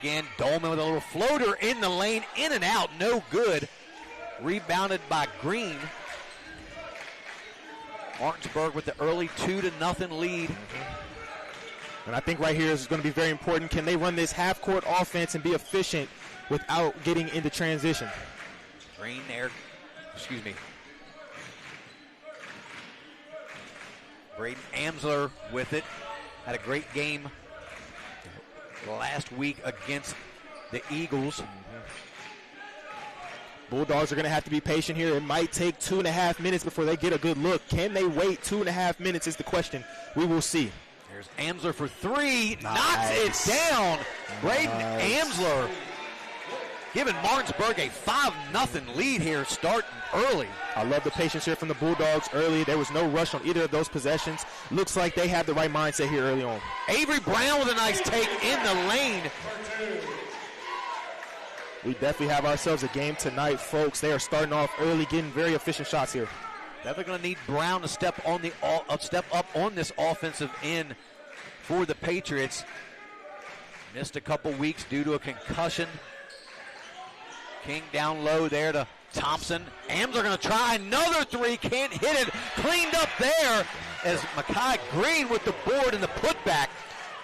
Again, Dolman with a little floater in the lane, in and out, no good. Rebounded by Green. Martinsburg with the early 2-0 lead. And I think right here is going to be very important. Can they run this half-court offense and be efficient without getting into transition? Green there, Braden Amsler with it. Had a great game last week against the Eagles. Bulldogs are going to have to be patient here. It might take 2.5 minutes before they get a good look. Can they wait 2.5 minutes is the question. We will see. There's Amsler for three. Nice. Knocks it down. Braden Amsler giving Martinsburg a 5-0 lead here starting early. I love the patience here from the Bulldogs early. There was no rush on either of those possessions. Looks like they have the right mindset here early on. Avery Brown with a nice take in the lane. We definitely have ourselves a game tonight, folks. They are starting off early, getting very efficient shots here. Definitely going to need Brown to step up on this offensive end for the Patriots. Missed a couple weeks due to a concussion. King down low there to Thompson. Amsler going to try another three. Can't hit it. Cleaned up there as Makai Green with the board and the putback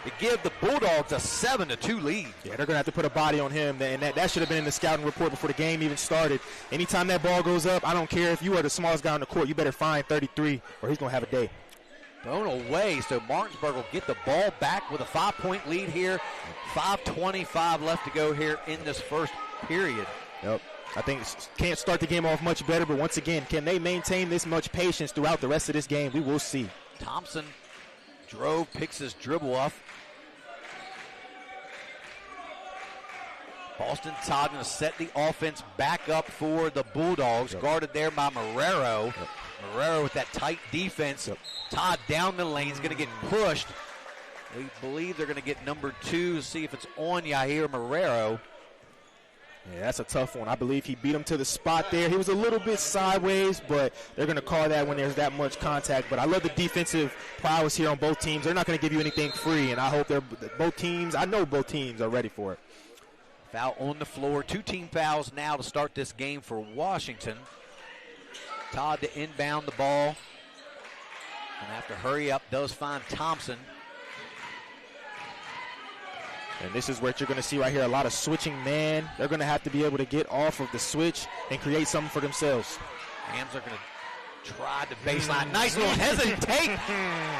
to give the Bulldogs a 7-2 lead. Yeah, they're going to have to put a body on him, and that should have been in the scouting report before the game even started. Anytime that ball goes up, I don't care if you are the smallest guy on the court, you better find 33 or he's going to have a day. Thrown away, so Martinsburg will get the ball back with a 5-point lead here. 5:25 left to go here in this first period. Yep. I think can't start the game off much better, but once again, can they maintain this much patience throughout the rest of this game? We will see. Thompson drove, picks his dribble off. Boston Todd going to set the offense back up for the Bulldogs. Yep. Guarded there by Marrero. Yep. Marrero with that tight defense. Yep. Todd down the lane is going to get pushed. We believe they're going to get number 2. See if it's on Yair Marrero. Yeah, that's a tough one. I believe he beat him to the spot there. He was a little bit sideways, but they're going to call that when there's that much contact. But I love the defensive prowess here on both teams. They're not going to give you anything free, and I hope both teams are ready for it. Foul on the floor. 2 team fouls now to start this game for Washington. Todd to inbound the ball. And have to hurry up, does find Thompson. And this is what you're going to see right here, a lot of switching man. They're going to have to be able to get off of the switch and create something for themselves. Rams are going to try the baseline. Nice little hesitate.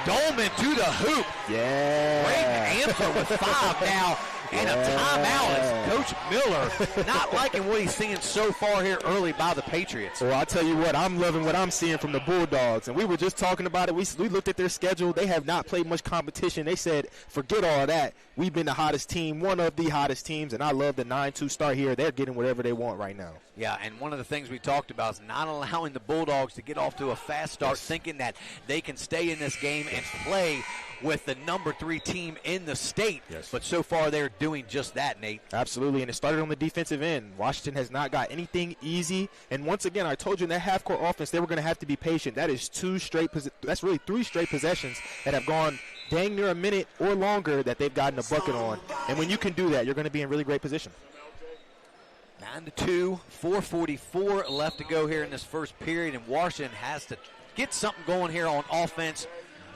Dolman to the hoop. Yeah. Great answer with 5 now. And a timeout as Coach Miller not liking what he's seeing so far here early by the Patriots. Well, I'll tell you what, I'm loving what I'm seeing from the Bulldogs. And we were just talking about it. We looked at their schedule. They have not played much competition. They said, forget all that. We've been the hottest team, one of the hottest teams, and I love the 9-2 start here. They're getting whatever they want right now. Yeah, and one of the things we talked about is not allowing the Bulldogs to get off to a fast start, thinking that they can stay in this game and play with the number 3 team in the state. Yes. But so far they're doing just that, Nate. Absolutely, and it started on the defensive end. Washington has not got anything easy. And once again, I told you in that half-court offense, they were going to have to be patient. That is 2 straight that's really 3 straight possessions that have gone dang near a minute or longer that they've gotten a bucket on. And when you can do that, you're going to be in really great position. 9-2, 4:44 left to go here in this first period, and Washington has to get something going here on offense.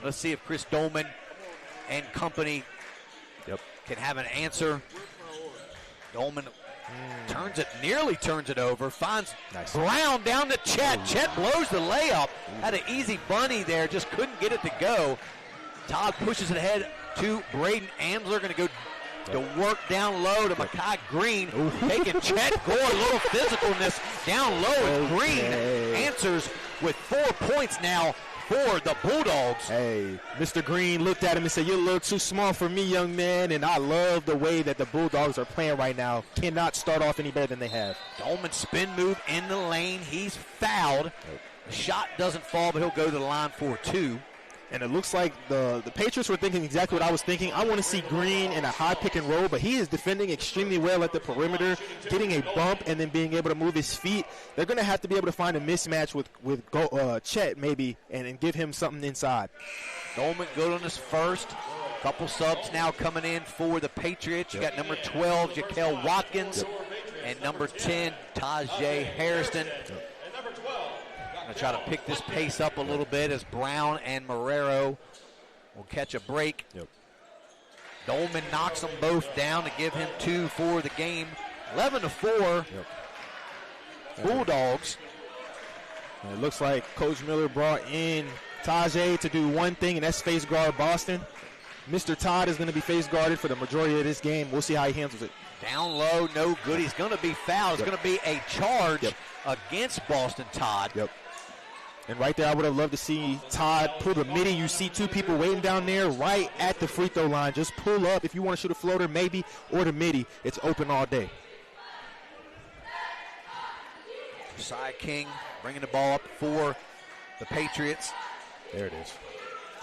Let's see if Chris Dolman and company can have an answer. Dolman nearly turns it over, finds Brown down to Chet. Chet blows the layup. Had an easy bunny there, just couldn't get it to go. Todd pushes it ahead to Braden Amsler, going to go to work down low to Makai Green. Taking Chet Gore, a little physicalness down low as Green answers with 4 points now for the Bulldogs. Hey, Mr. Green looked at him and said, you're a little too small for me, young man, and I love the way that the Bulldogs are playing right now. Cannot start off any better than they have. Dolman spin move in the lane. He's fouled. The shot doesn't fall, but he'll go to the line for 2. And it looks like the Patriots were thinking exactly what I was thinking. I want to see Green in a high pick and roll, but he is defending extremely well at the perimeter, getting a bump and then being able to move his feet. They're going to have to be able to find a mismatch with Chet maybe and give him something inside. Dolman good on his first. Couple subs now coming in for the Patriots. You got number 12, Jaquel Watkins, and number 10, Tajay Harrison. Going to try to pick this pace up a little bit as Brown and Marrero will catch a break. Dolman knocks them both down to give him 2 for the game. 11-4. Bulldogs. And it looks like Coach Miller brought in Tajay to do one thing, and that's face guard Boston. Mr. Todd is going to be face guarded for the majority of this game. We'll see how he handles it. Down low, no good. He's going to be fouled. It's going to be a charge against Boston Todd. And right there, I would have loved to see Todd pull the midi. You see 2 people waiting down there right at the free throw line. Just pull up if you want to shoot a floater, maybe, or the midi. It's open all day. Josiah King bringing the ball up for the Patriots. There it is.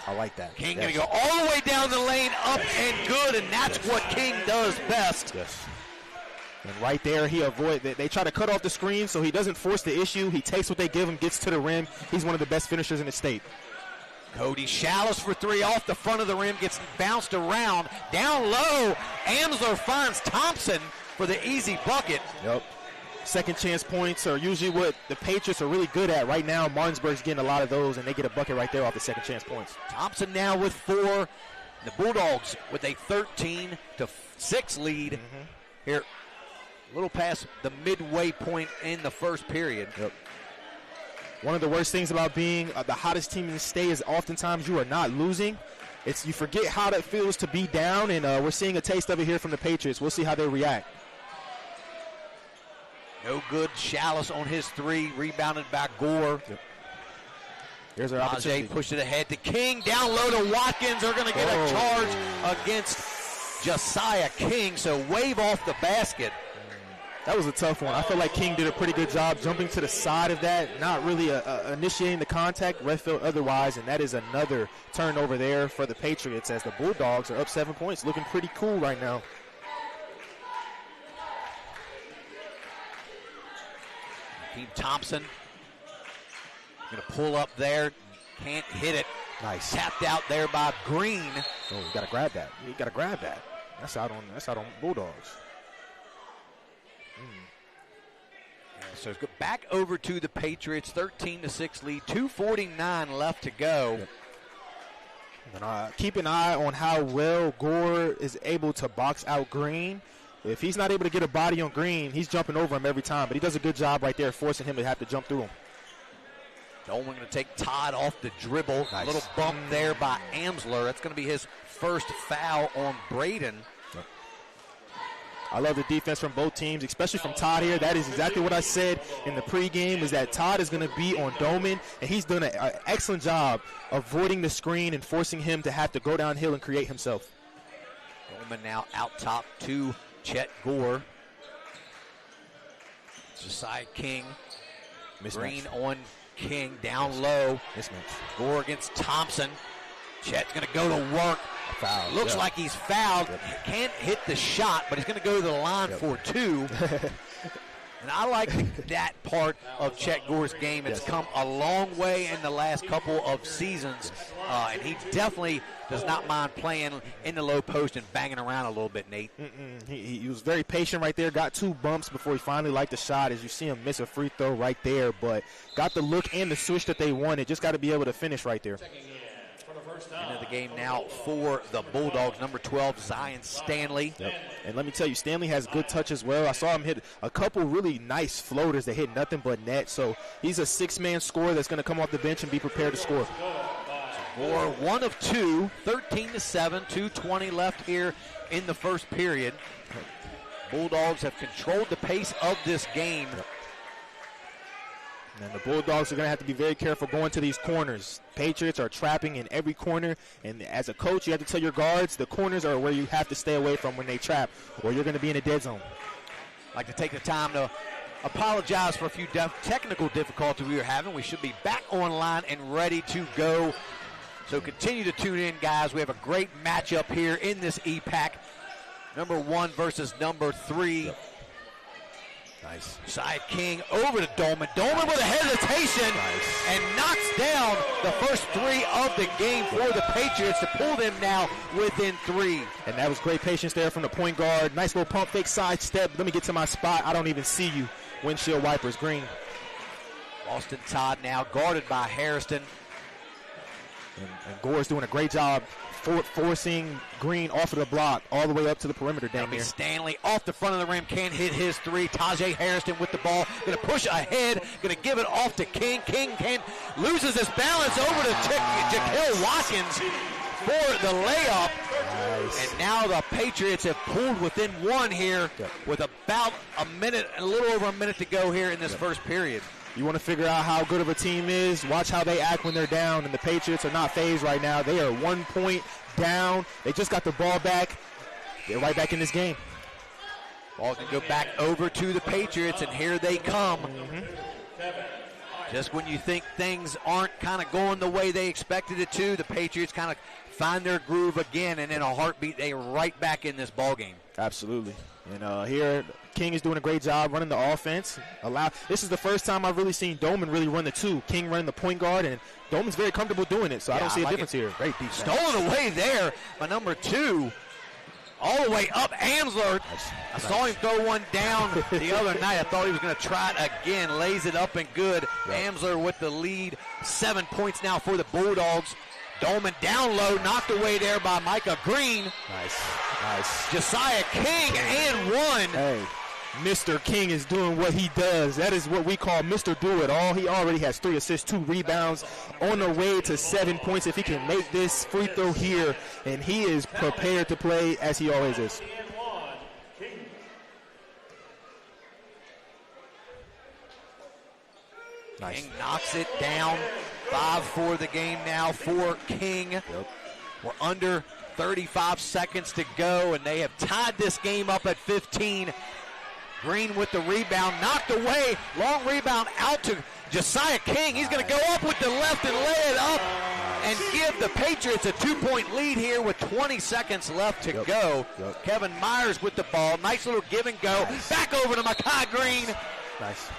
I like that. King going to go all the way down the lane, up and good, and that's what King does best. And right there, they try to cut off the screen so he doesn't force the issue. He takes what they give him, gets to the rim. He's one of the best finishers in the state. Cody Shallis for 3 off the front of the rim, gets bounced around. Down low, Amsler finds Thompson for the easy bucket. Second chance points are usually what the Patriots are really good at. Right now, Martinsburg's getting a lot of those, and they get a bucket right there off the second chance points. Thompson now with 4. The Bulldogs with a 13-6 lead here. A little past the midway point in the first period. One of the worst things about being the hottest team in the state is oftentimes you are not losing. You forget how that feels to be down, and we're seeing a taste of it here from the Patriots. We'll see how they react. No good. Shallis on his 3, rebounded by Gore. Here's our opportunity. Pushed it ahead to King. Down low to Watkins. They're going to get a charge against Josiah King, so wave off the basket. That was a tough one. I feel like King did a pretty good job jumping to the side of that, not really initiating the contact, Redfield otherwise, and that is another turnover there for the Patriots as the Bulldogs are up 7 points, looking pretty cool right now. Team Thompson going to pull up there, can't hit it. Nice. Tapped out there by Green. Oh, you got to grab that. You got to grab that. That's out on Bulldogs. So it's back over to the Patriots, 13-6 lead, 2:49 left to go. And keep an eye on how well Gore is able to box out Green. If he's not able to get a body on Green, he's jumping over him every time. But he does a good job right there, forcing him to have to jump through him. Dolman going to take Todd off the dribble. Nice. A little bump there by Amsler. That's going to be his first foul on Braden. I love the defense from both teams, especially from Todd here. That is exactly what I said in the pregame, is that Todd is going to be on Dolman, and he's done an excellent job avoiding the screen and forcing him to have to go downhill and create himself. Dolman now out top to Chet Gore. Josiah King. Mismatch. Green on King, down low. Mismatch. Gore against Thompson. Chet's going to go to work. Foul. Looks like he's fouled. Can't hit the shot, but he's going to go to the line for 2. And I like that part of Chet Gore's game. It's come a long way in the last couple of seasons, and he definitely does not mind playing in the low post and banging around a little bit, Nate. He was very patient right there, got 2 bumps before he finally liked the shot, as you see him miss a free throw right there, but got the look and the switch that they wanted. Just got to be able to finish right there. End of the game now for the Bulldogs, number 12, Zion Stanley. And let me tell you, Stanley has good touch as well. I saw him hit a couple really nice floaters that hit nothing but net. So he's a 6-man scorer that's going to come off the bench and be prepared to score. Or 1 of 2, 13-7, 2:20 left here in the first period. Bulldogs have controlled the pace of this game. And the Bulldogs are going to have to be very careful going to these corners. Patriots are trapping in every corner, and as a coach, you have to tell your guards the corners are where you have to stay away from when they trap, or you're going to be in a dead zone. I'd like to take the time to apologize for a few technical difficulties we were having. We should be back online and ready to go. So continue to tune in, guys. We have a great matchup here in this EPAC. Number 1 versus number 3. Nice. Side King over to Dolman. Dolman with a hesitation and knocks down the first 3 of the game for the Patriots to pull them now within 3. And that was great patience there from the point guard. Nice little pump fake side step. Let me get to my spot. I don't even see you. Windshield wipers green. Austin Todd now guarded by Hairston. And Gore's doing a great job forcing Green off of the block all the way up to the perimeter down here. Stanley off the front of the rim, can't hit his 3. Tajay Hairston with the ball, going to push ahead, going to give it off to King. King loses his balance over to Jaquil Watkins for the layup. Nice. And now the Patriots have pulled within 1 here with about a little over a minute to go here in this first period. You want to figure out how good of a team is, watch how they act when they're down, and the Patriots are not phased right now. They are 1 point down. They just got the ball back. They're right back in this game. Ball can go back over to the Patriots, and here they come. Just when you think things aren't kind of going the way they expected it to, the Patriots kind of find their groove again, and in a heartbeat, they are right back in this ball game. Absolutely. And here, King is doing a great job running the offense. This is the first time I've really seen Dolman really run the 2. King running the point guard, and Dolman's very comfortable doing it, so I don't see a difference here. Great defense. Stolen away there by number 2. All the way up, Amsler. I saw him throw one down the other night. I thought he was going to try it again. Lays it up and good. Amsler with the lead. 7 points now for the Bulldogs. Dolman down low, knocked away there by Micah Green. Nice. Josiah King and 1. Hey, Mr. King is doing what he does. That is what we call Mr. Do-It-All. He already has 3 assists, 2 rebounds, on the way to 7 points if he can make this free throw here, and he is prepared to play as he always is. Nice. King knocks it down. 5 for the game now for King. We're under 35 seconds to go, and they have tied this game up at 15. Green with the rebound, knocked away. Long rebound out to Josiah King. He's going to go up with the left and lay it up and give the Patriots a 2-point lead here with 20 seconds left to go. Kevin Myers with the ball. Nice little give and go. Back over to Micah Green. Nice.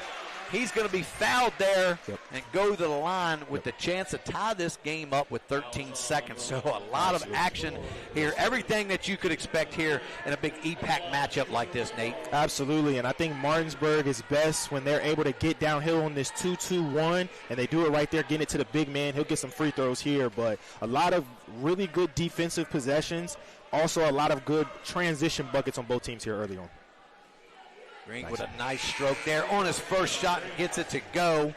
He's going to be fouled there and go to the line with the chance to tie this game up with 13 seconds. So a lot of action here. Everything that you could expect here in a big EPAC matchup like this, Nate. Absolutely, and I think Martinsburg is best when they're able to get downhill on this 2-2-1, and they do it right there, getting it to the big man. He'll get some free throws here, but a lot of really good defensive possessions. Also a lot of good transition buckets on both teams here early on. Green with a nice stroke there on his first shot and gets it to go.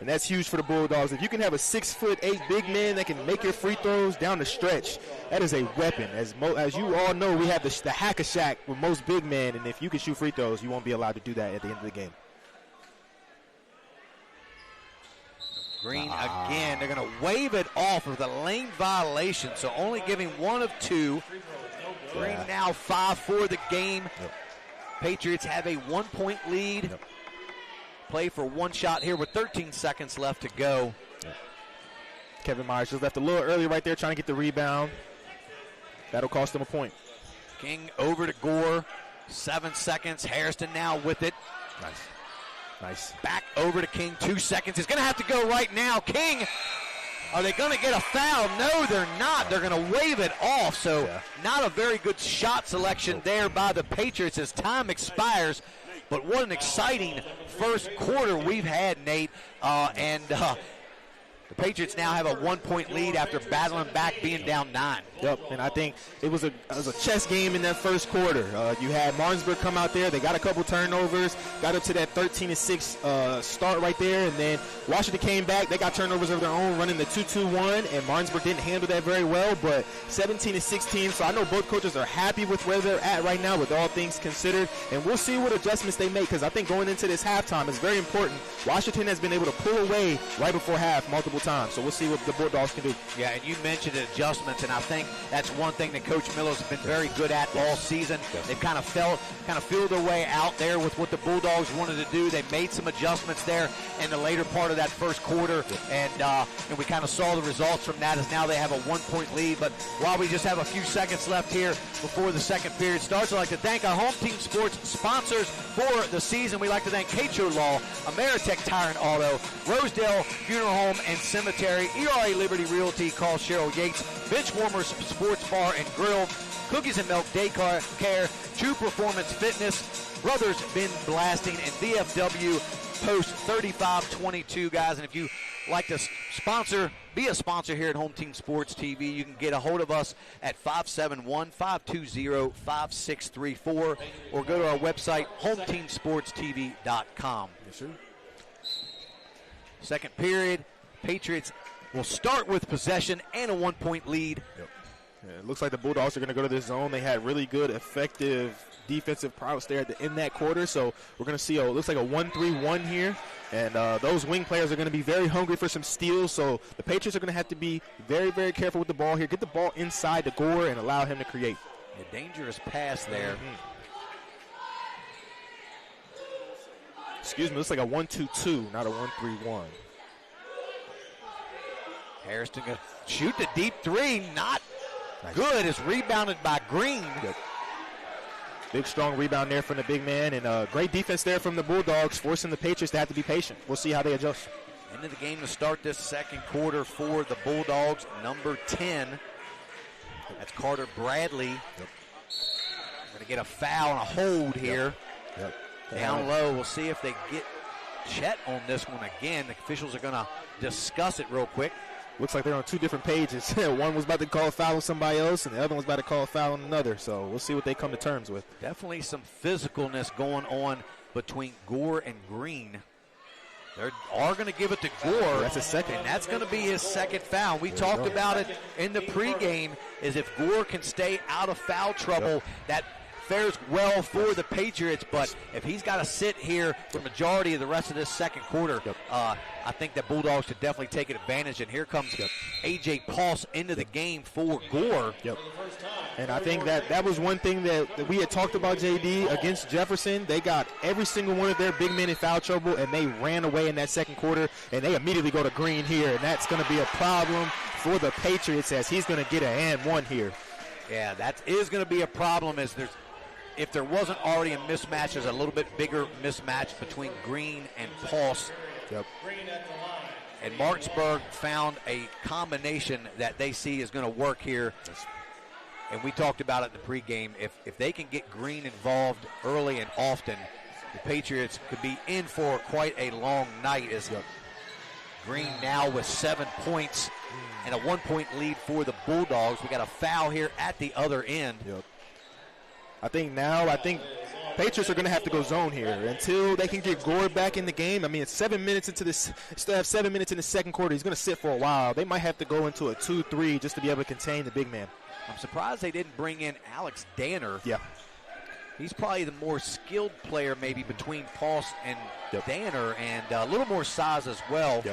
And that's huge for the Bulldogs. If you can have a 6'8" big man that can make your free throws down the stretch, that is a weapon. As you all know, we have the hack-a-shack with most big men, and if you can shoot free throws, you won't be allowed to do that at the end of the game. Green again. They're going to wave it off with a lane violation, so only giving 1 of 2. Green now 5 for the game. Patriots have a 1-point lead. Play for 1 shot here with 13 seconds left to go. Kevin Myers just left a little early right there trying to get the rebound. That'll cost them a point. King over to Gore. 7 seconds. Hairston now with it. Nice. Back over to King. 2 seconds. It's going to have to go right now. King, are they going to get a foul? No, they're not. They're going to wave it off. So not a very good shot selection there by the Patriots as time expires. But what an exciting first quarter we've had, Nate. The Patriots now have a 1-point lead after battling back, being down 9. And I think it was a chess game in that first quarter. You had Martinsburg come out there. They got a couple turnovers, got up to that 13-6 start right there, and then Washington came back. They got turnovers of their own, running the 2-2-1, and Martinsburg didn't handle that very well, but 17-16. So I know both coaches are happy with where they're at right now with all things considered, and we'll see what adjustments they make, because I think going into this halftime is very important. Washington has been able to pull away right before half multiple multiple times. So we'll see what the Bulldogs can do. Yeah, and you mentioned adjustments, and I think that's one thing that Coach Miller's been very good at all season. They've kind of filled their way out there with what the Bulldogs wanted to do. They made some adjustments there in the later part of that first quarter, and we kind of saw the results from that as now they have a 1-point lead. But while we just have a few seconds left here before the second period starts, I'd like to thank our Home Team Sports sponsors for the season. We'd like to thank Cacho Law, Ameritech Tire and Auto, Rosedale Funeral Home and Cemetery, ERA Liberty Realty, call Cheryl Yates, Benchwarmers Sports Bar and Grill, Cookies and Milk Day Care, True Performance Fitness, Brothers Bin Blasting, and VFW Post 3522, guys. And if you like to be a sponsor here at Home Team Sports TV, you can get a hold of us at 571-520-5634 or go to our website, hometeamsportstv.com. Yes, sir. Second period, Patriots will start with possession and a 1-point lead. Yep. Yeah, it looks like the Bulldogs are going to go to this zone. They had really good, effective defensive prowess there in that quarter. So we're going to see, it looks like a 1-3-1 here. And those wing players are going to be very hungry for some steals. So the Patriots are going to have to be very, very careful with the ball here. Get the ball inside the Gore and allow him to create. A dangerous pass there. Excuse me, looks like a 1-2-2, not a 1-3-1. Harrison going to shoot the deep three. Not good. It's rebounded by Green. Yep. Big, strong rebound there from the big man. And great defense there from the Bulldogs, forcing the Patriots to have to be patient. We'll see how they adjust. Into the game to start this second quarter for the Bulldogs, number 10. That's Carter Bradley. Yep. Going to get a foul and a hold here. Yep. Down low. We'll see if they get Chet on this one again. The officials are going to discuss it real quick. Looks like they're on two different pages. One was about to call a foul on somebody else, and the other one's about to call a foul on another. So we'll see what they come to terms with. Definitely some physicalness going on between Gore and Green. They are going to give it to Gore. That's a second. And that's going to be his second foul. We talked about it in the pregame, is if Gore can stay out of foul trouble, that fares well for the Patriots, but if he's got to sit here for the majority of the rest of this second quarter, I think that Bulldogs could definitely take advantage. And here comes A.J. Pulse into the game for Gore. And I think that was one thing that we had talked about, J.D., against Jefferson. They got every single one of their big men in foul trouble, and they ran away in that second quarter, and they immediately go to Green here, and that's going to be a problem for the Patriots as he's going to get an and one here. Yeah, that is going to be a problem as if there wasn't already a mismatch, there's a little bit bigger mismatch between Green and Pulse. And Martinsburg found a combination that they see is going to work here. And we talked about it in the pregame. If they can get Green involved early and often, the Patriots could be in for quite a long night as Green now with 7 points and a 1-point lead for the Bulldogs. We got a foul here at the other end. I think Patriots are going to have to go zone here until they can get Gore back in the game. I mean, it's 7 minutes into this. Still have 7 minutes in the second quarter. He's going to sit for a while. They might have to go into a 2-3 just to be able to contain the big man. I'm surprised they didn't bring in Alex Danner. He's probably the more skilled player maybe between Pulse and Danner, and a little more size as well.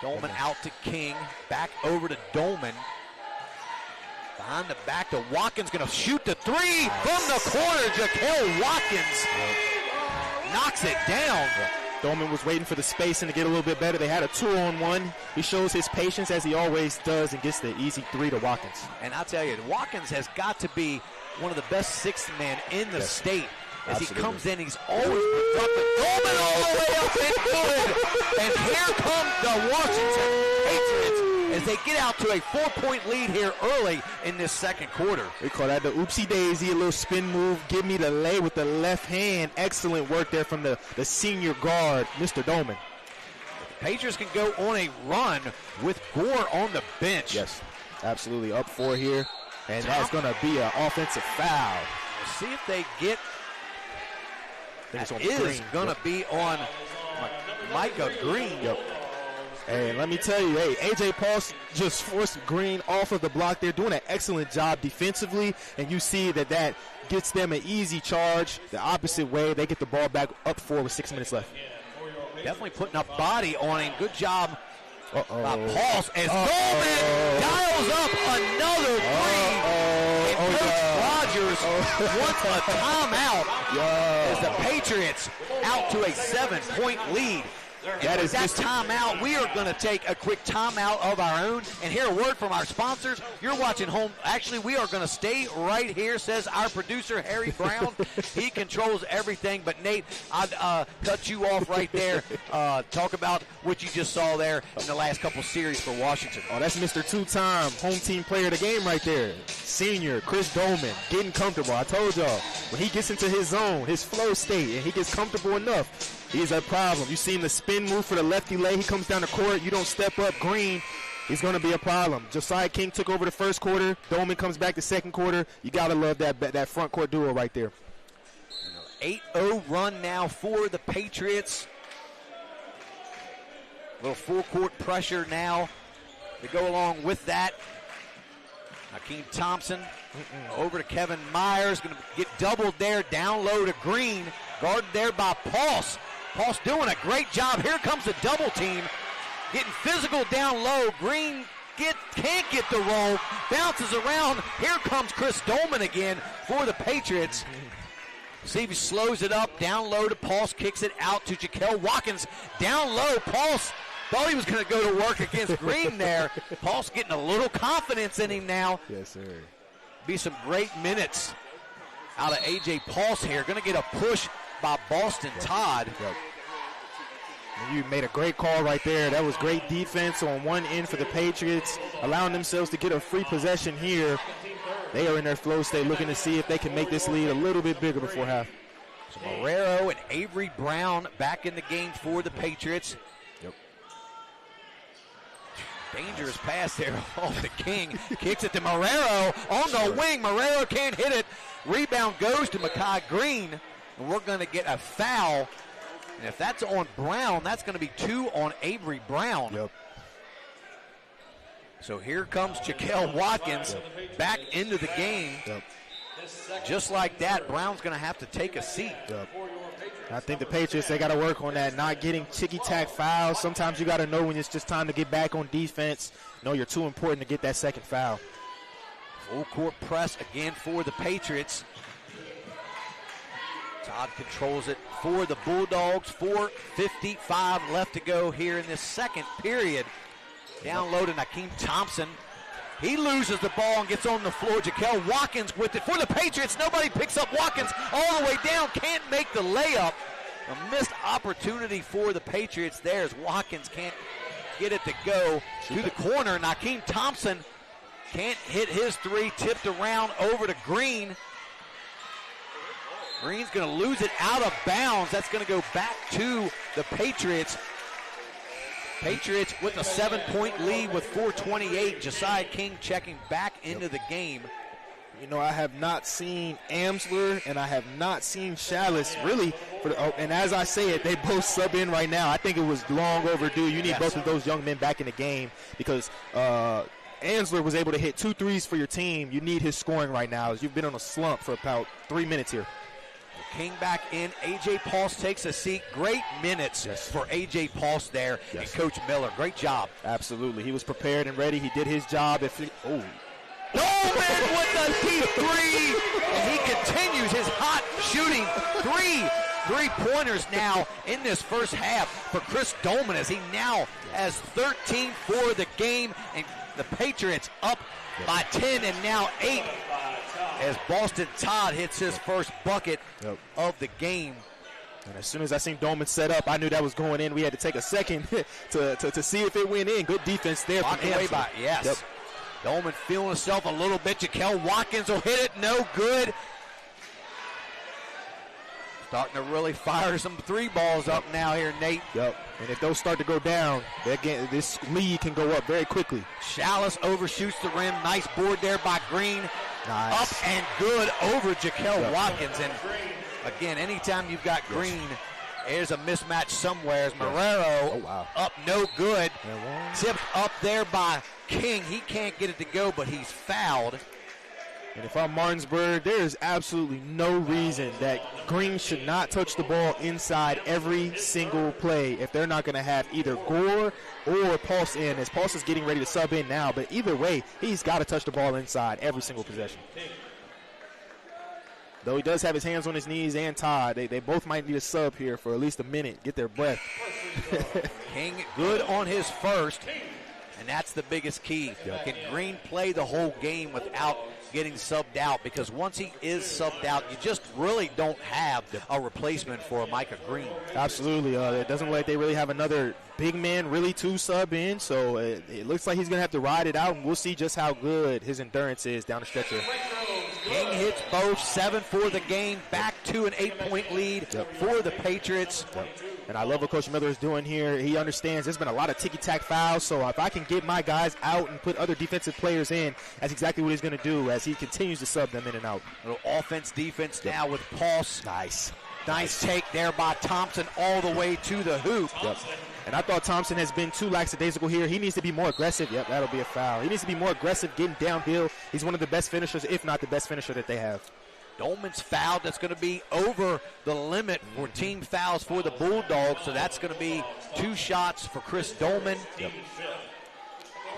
Dolman out to King. Back over to Dolman. Behind the back to Watkins, going to shoot the three from the corner. Jaquel Watkins knocks it down. Dolman was waiting for the spacing to get a little bit better. They had a 2-on-1. He shows his patience as he always does and gets the easy three to Watkins. And I'll tell you, Watkins has got to be one of the best sixth men in the state. As he comes in, he's always productive. Dolman all the way up and good. And here comes the Washington Patriots as they get out to a 4-point lead here early in this second quarter. We call that the oopsie daisy, a little spin move. Give me the lay with the left hand. Excellent work there from the senior guard, Mr. Dolman. The Patriots can go on a run with Gore on the bench. Yes, absolutely. Up 4 here. And that's going to be an offensive foul. We'll see if they get. That is going to be on Micah Green. And let me tell you, A.J. Pulse just forced Green off of the block. They're doing an excellent job defensively, and you see that gets them an easy charge. The opposite way, they get the ball back up 4 with 6 minutes left. Definitely putting a body on him. Good job by Paul's as Dolman dials up another three. And Coach Rogers wants a timeout as the Patriots out to a 7-point lead. That is that timeout. We are going to take a quick timeout of our own and hear a word from our sponsors. You're watching home. Actually, we are going to stay right here, says our producer, Harry Brown. He controls everything. But, Nate, I'd cut you off right there. Talk about what you just saw there in the last couple series for Washington. Oh, that's Mr. Two-time home team player of the game right there. Senior Chris Dolman getting comfortable. I told y'all, when he gets into his zone, his flow state, and he gets comfortable enough, he's a problem. You seen the spin move for the lefty lay. He comes down the court. You don't step up Green, he's going to be a problem. Josiah King took over the first quarter. Dolman comes back the second quarter. You got to love that front court duo right there. 8-0 run now for the Patriots. A little full court pressure now to go along with that. Hakeem Thompson over to Kevin Myers. Going to get doubled there. Down low to Green. Guarded there by Paulse. Paulse doing a great job. Here comes the double team. Getting physical down low. Green can't get the roll. Bounces around. Here comes Chris Dolman again for the Patriots. See if he slows it up. Down low to Paulse. Kicks it out to Jaquel Watkins. Down low. Paulse thought he was going to go to work against Green there. Paulse getting a little confidence in him now. Yes, sir. Be some great minutes out of A.J. Paulse here. Going to get a push by Boston Todd. Yep. You made a great call right there. That was great defense on one end for the Patriots, allowing themselves to get a free possession here. They are in their flow state looking to see if they can make this lead a little bit bigger before half. So Marrero and Avery Brown back in the game for the Patriots. Yep. Dangerous pass there off the King. Kicks it to Marrero on the wing. Marrero can't hit it. Rebound goes to Mekhi Green. And we're going to get a foul. And if that's on Brown, that's going to be 2 on Avery Brown. Yep. So here comes Jaquel Watkins back into the game. Yep. Just like that, Brown's going to have to take a seat. Yep. I think the Patriots, they got to work on that, not getting ticky-tack fouls. Sometimes you got to know when it's just time to get back on defense. No, you're too important to get that second foul. Full court press again for the Patriots. Todd controls it for the Bulldogs. 4:55 left to go here in this second period. Down low to Hakeem Thompson. He loses the ball and gets on the floor. Jaquel Watkins with it for the Patriots. Nobody picks up Watkins all the way down. Can't make the layup. A missed opportunity for the Patriots there as Watkins can't get it to go to the corner. And Hakeem Thompson can't hit his three. Tipped around over to Green. Green's going to lose it out of bounds. That's going to go back to the Patriots. Patriots with a 7-point lead with 4:28. Josiah King checking back into the game. You know, I have not seen Amsler and I have not seen Chalice really. And as I say it, they both sub in right now. I think it was long overdue. You need both of those young men back in the game because Amsler was able to hit 2 threes for your team. You need his scoring right now as you've been on a slump for about 3 minutes here. King back in. A.J. Paulse takes a seat. Great minutes for A.J. Paulse there and Coach Miller. Great job. Absolutely. He was prepared and ready. He did his job. Dolman with the deep three. And he continues his hot shooting. Three-pointers now in this first half for Chris Dolman as he now has 13 for the game. And the Patriots up by 10 and now 8. As Boston Todd hits his first bucket of the game. And as soon as I seen Dolman set up, I knew that was going in. We had to take a second to see if it went in. Good defense there from Amsler. Dolman feeling himself a little bit. Jaquel Watkins will hit it. No good. Starting to really fire some 3 balls up now here, Nate. Yep. And if those start to go down, this lead can go up very quickly. Chalice overshoots the rim. Nice board there by Green. Nice. Up and good over Jaquel Watkins. And again, anytime you've got Green, there's a mismatch somewhere. As Marrero up no good. Tipped up there by King. He can't get it to go, but he's fouled. And if I'm Martinsburg, there is absolutely no reason that Green should not touch the ball inside every single play if they're not going to have either Gore or Pulse in, as Pulse is getting ready to sub in now. But either way, he's got to touch the ball inside every single possession. Though he does have his hands on his knees and Todd, they both might need a sub here for at least a minute, get their breath. King good on his first, and that's the biggest key. Yep. Can Green play the whole game without getting subbed out? Because once he is subbed out, you just really don't have a replacement for Micah Green. Absolutely. It doesn't look like they really have another big man really to sub in, so it looks like he's going to have to ride it out, and we'll see just how good his endurance is down the stretch here. King hits both, 7 for the game, back to an 8-point lead for the Patriots. And I love what Coach Miller is doing here. He understands there's been a lot of ticky-tack fouls, so if I can get my guys out and put other defensive players in, that's exactly what he's going to do as he continues to sub them in and out. Little offense-defense now with Pulse. Nice take there by Thompson all the way to the hoop. And I thought Thompson has been too lackadaisical here. He needs to be more aggressive. Yep, that'll be a foul. He needs to be more aggressive getting downhill. He's one of the best finishers, if not the best finisher that they have. Dolman's foul. That's going to be over the limit for team fouls for the Bulldogs. So that's going to be 2 shots for Chris Dolman. And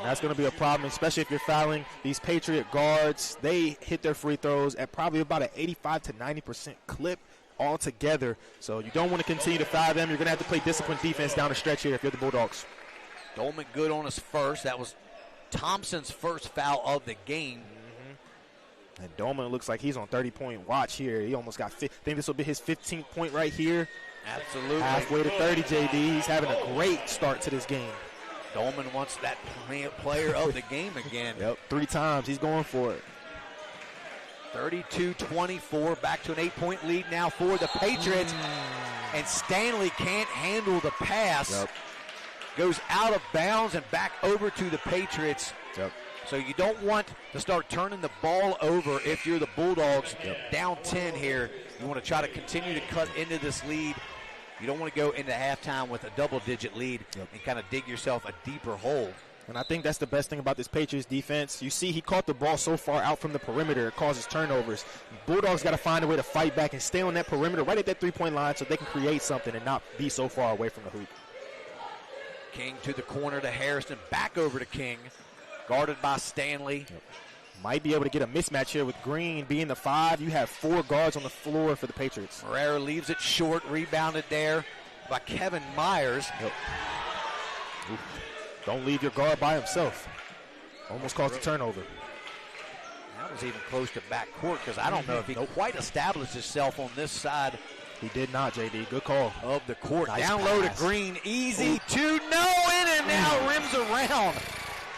that's going to be a problem, especially if you're fouling these Patriot guards. They hit their free throws at probably about an 85 to 90% clip altogether. So you don't want to continue to foul them. You're going to have to play disciplined defense down the stretch here if you're the Bulldogs. Dolman good on his first. That was Thompson's first foul of the game. And Dolman looks like he's on 30-point watch here. He almost got, I think this will be his 15th point right here. Absolutely. Halfway to 30, JD. He's having a great start to this game. Dolman wants that player of the game again. 3 times. He's going for it. 32-24, back to an 8-point lead now for the Patriots. And Stanley can't handle the pass. Goes out of bounds and back over to the Patriots. So you don't want to start turning the ball over if you're the Bulldogs. Down 10 here. You want to try to continue to cut into this lead. You don't want to go into halftime with a double-digit lead and kind of dig yourself a deeper hole. And I think that's the best thing about this Patriots defense. You see he caught the ball so far out from the perimeter, it causes turnovers. Bulldogs got to find a way to fight back and stay on that perimeter right at that 3-point line so they can create something and not be so far away from the hoop. King to the corner to Harrison, back over to King, guarded by Stanley. Might be able to get a mismatch here with Green being the 5. You have 4 guards on the floor for the Patriots. Herrera leaves it short, rebounded there by Kevin Myers. Don't leave your guard by himself. Almost caused a turnover. That was even close to backcourt because I don't know if he quite established himself on this side. He did not, JD. Good call. Of the court. Nice Down low to pass. Green. Easy to no in and now rims around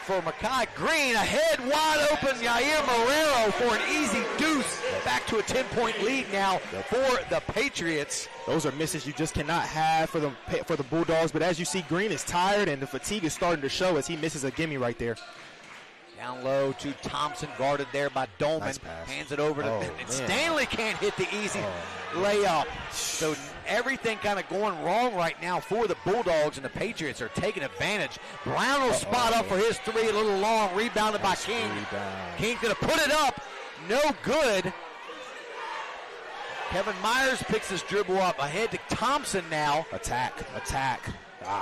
for Makai Green. Ahead wide open. Yair Marrero for an easy deuce. Back to a 10-point lead now for the Patriots. Those are misses you just cannot have for the Bulldogs. But as you see, Green is tired and the fatigue is starting to show as he misses a gimme right there. Down low to Thompson, guarded there by Dolman. Nice pass. Hands it over to and Stanley can't hit the easy layup. So everything kind of going wrong right now for the Bulldogs, and the Patriots are taking advantage. Brown will spot up for his 3, a little long, rebounded by King. King's going to put it up. No good. Kevin Myers picks his dribble up. Ahead to Thompson now. Attack.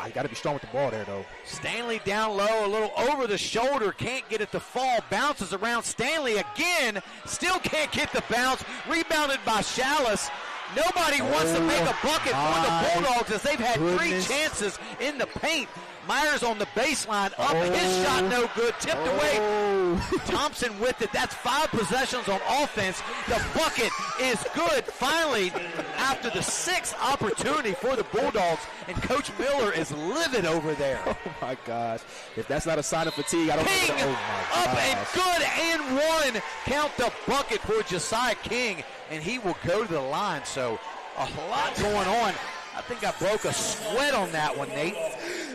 You got to be strong with the ball there, though. Stanley down low, a little over the shoulder. Can't get it to fall. Bounces around Stanley again. Still can't get the bounce. Rebounded by Chalice. Nobody wants to make a bucket for the Bulldogs as they've had 3 chances in the paint. Myers on the baseline, up, his shot no good, tipped away. Thompson with it. That's 5 possessions on offense. The bucket is good. Finally, after the 6th opportunity for the Bulldogs, and Coach Miller is livid over there. Oh my gosh! If that's not a sign of fatigue, I don't King know. up and good and 1. Count the bucket for Josiah King, and he will go to the line. So a lot going on. I think I broke a sweat on that one, Nate.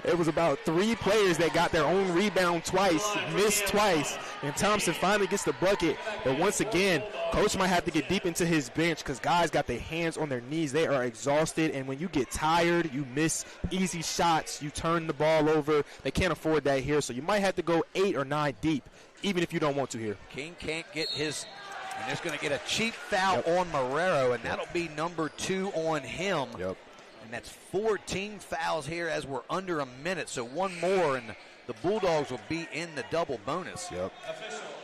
It was about 3 players that got their own rebound twice, missed twice, and Thompson finally gets the bucket. But once again, Coach might have to get deep into his bench because guys got their hands on their knees. They are exhausted, and when you get tired, you miss easy shots, you turn the ball over. They can't afford that here, so you might have to go 8 or 9 deep, even if you don't want to here. King can't get his And there's going to get a cheap foul on Marrero, and that'll be number 2 on him. Yep. And that's 14 fouls here as we're under a minute. So one more, and the Bulldogs will be in the double bonus. Yep.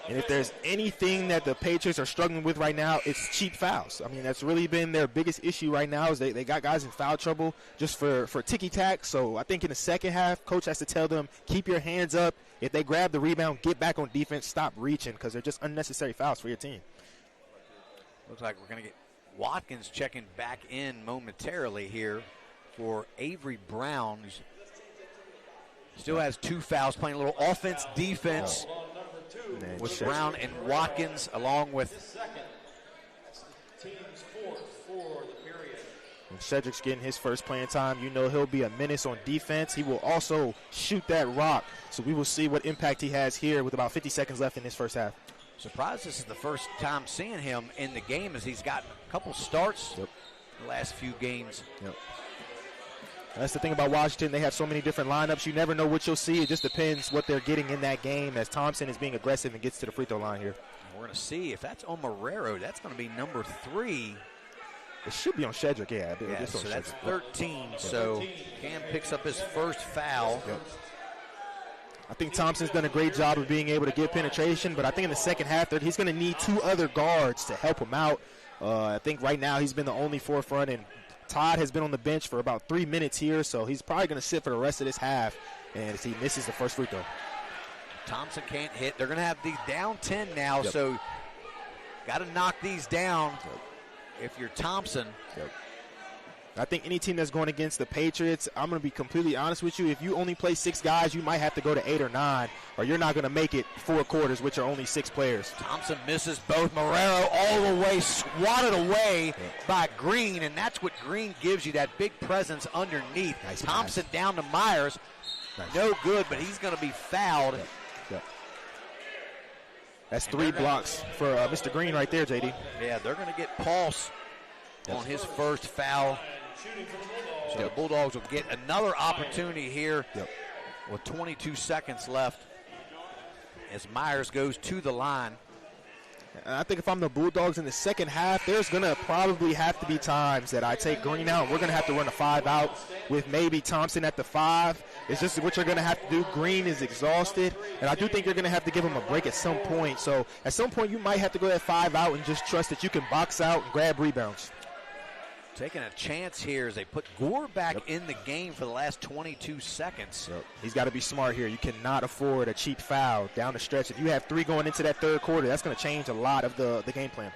And if there's anything that the Patriots are struggling with right now, it's cheap fouls. I mean, that's really been their biggest issue right now is they got guys in foul trouble just for ticky-tack. So I think in the second half, coach has to tell them, keep your hands up. If they grab the rebound, get back on defense, stop reaching, because they're just unnecessary fouls for your team. Looks like we're going to get Watkins checking back in momentarily here for Avery Brown. Still has 2 fouls, playing a little offense, defense with Brown and Watkins, along with and Cedric's getting his first playing time. You know he'll be a menace on defense. He will also shoot that rock, so we will see what impact he has here with about 50 seconds left in this first half. Surprised this is the first time seeing him in the game, as he's gotten a couple starts the last few games. Yep. That's the thing about Washington. They have so many different lineups. You never know what you'll see. It just depends what they're getting in that game as Thompson is being aggressive and gets to the free throw line here. We're going to see if that's on Marrero. That's going to be number 3. It should be on Cedric, yeah. So that's 13. So Cam picks up his first foul. Yep. I think Thompson's done a great job of being able to get penetration, but I think in the second half he's going to need 2 other guards to help him out. I think right now he's been the only forefront, and Todd has been on the bench for about 3 minutes here, so he's probably going to sit for the rest of this half, and he misses the first free throw. Thompson can't hit. They're going to have these down 10 now, so got to knock these down if you're Thompson. I think any team that's going against the Patriots, I'm going to be completely honest with you. If you only play 6 guys, you might have to go to 8 or 9, or you're not going to make it 4 quarters, which are only 6 players. Thompson misses both. Marrero all the way, swatted away by Green, and that's what Green gives you, that big presence underneath. Nice Thompson pass. down to Myers. Nice. No good, but he's going to be fouled. That's 3 blocks for Mr. Green right there, JD. Yeah, they're going to get Pulse on his first foul. So the Bulldogs will get another opportunity here with 22 seconds left as Myers goes to the line. And I think if I'm the Bulldogs in the second half, there's going to probably have to be times that I take Green out. We're going to have to run a 5 out with maybe Thompson at the 5. It's just what you're going to have to do. Green is exhausted, and I do think you're going to have to give him a break at some point. So at some point you might have to go that 5 out and just trust that you can box out and grab rebounds. Taking a chance here as they put Gore back in the game for the last 22 seconds. He's got to be smart here. You cannot afford a cheap foul down the stretch. If you have 3 going into that third quarter, that's going to change a lot of the game plan.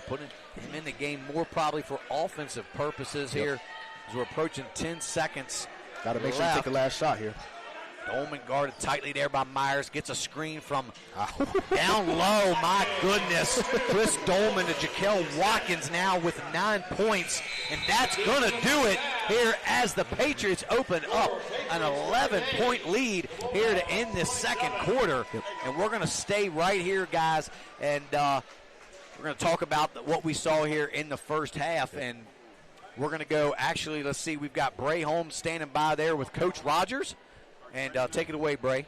Putting him in the game more probably for offensive purposes here as we're approaching 10 seconds. Got to make sure you take the last shot here. Dolman guarded tightly there by Myers. Gets a screen from down low. My goodness. Chris Dolman to Jaquel Watkins now with 9 points. And that's going to do it here as the Patriots open up an 11-point lead here to end this second quarter. And we're going to stay right here, guys. And we're going to talk about what we saw here in the first half. And we're going to go, actually, let's see. We've got Bray Holmes standing by there with Coach Rogers. And take it away, Bray.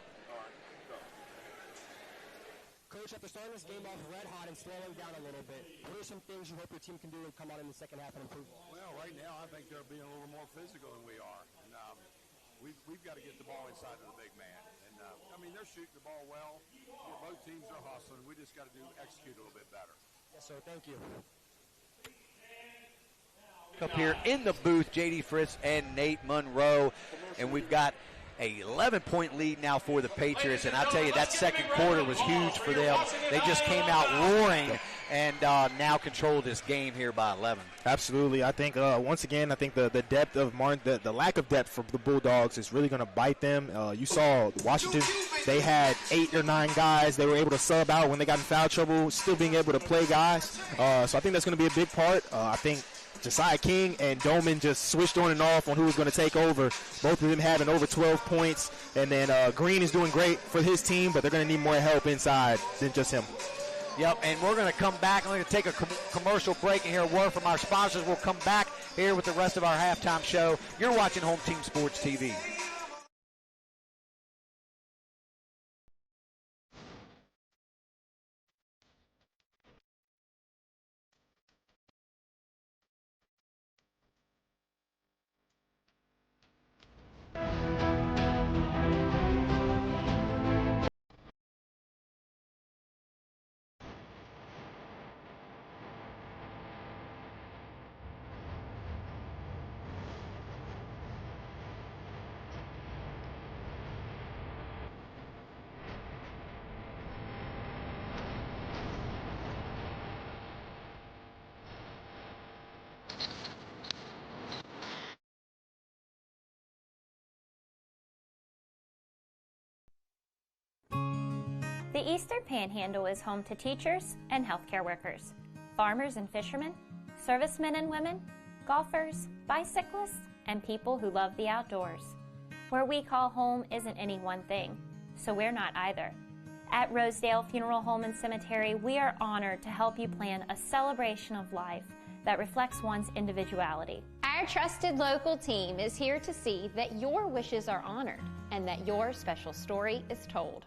Coach, after starting this game off red hot and slowing down a little bit, what are some things you hope your team can do to come out in the second half and improve? Well, right now I think they're being a little more physical than we are. And we've got to get the ball inside of the big man. And, I mean, they're shooting the ball well. Both teams are hustling. We just got to execute a little bit better. Yes, sir. Thank you. Up here in the booth, J.D. Fritz and Nate Monroe. And we've got a 11-point lead now for the Patriots, and I tell you, that second quarter was huge for them. They just came out roaring and now control this game here by 11. Absolutely. I think, once again, I think the depth of Martin, the lack of depth for the Bulldogs is really going to bite them. You saw Washington, they had 8 or 9 guys. They were able to sub out when they got in foul trouble, still being able to play guys. So I think that's going to be a big part. I think Josiah King and Dolman just switched on and off on who was going to take over. Both of them having over 12 points. And then Green is doing great for his team, but they're going to need more help inside than just him. Yep, and we're going to come back. I'm going to take a commercial break and hear a word from our sponsors. We'll come back here with the rest of our halftime show. You're watching Home Team Sports TV. The Eastern Panhandle is home to teachers and healthcare workers, farmers and fishermen, servicemen and women, golfers, bicyclists, and people who love the outdoors. Where we call home isn't any one thing, so we're not either. At Rosedale Funeral Home and Cemetery, we are honored to help you plan a celebration of life that reflects one's individuality. Our trusted local team is here to see that your wishes are honored and that your special story is told.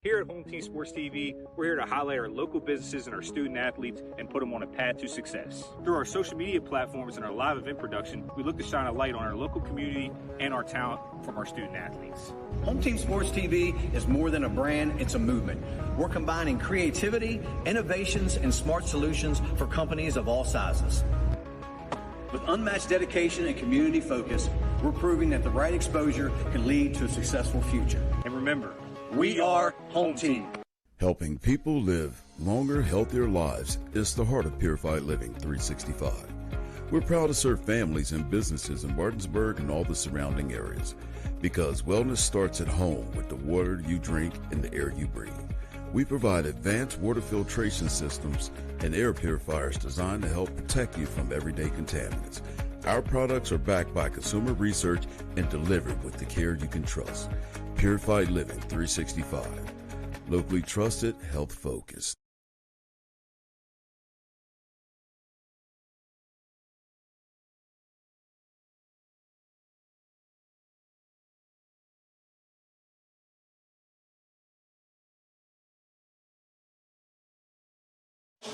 Here at Home Team Sports TV, we're here to highlight our local businesses and our student athletes and put them on a path to success. Through our social media platforms and our live event production, we look to shine a light on our local community and our talent from our student athletes. Home Team Sports TV is more than a brand, it's a movement. We're combining creativity, innovations, and smart solutions for companies of all sizes. With unmatched dedication and community focus, we're proving that the right exposure can lead to a successful future. And remember, we are Home Team. Helping people live longer, healthier lives is the heart of Purified Living 365. We're proud to serve families and businesses in Martinsburg and all the surrounding areas because wellness starts at home with the water you drink and the air you breathe. We provide advanced water filtration systems and air purifiers designed to help protect you from everyday contaminants. Our products are backed by consumer research and delivered with the care you can trust. Purified Living 365. Locally trusted, health focused.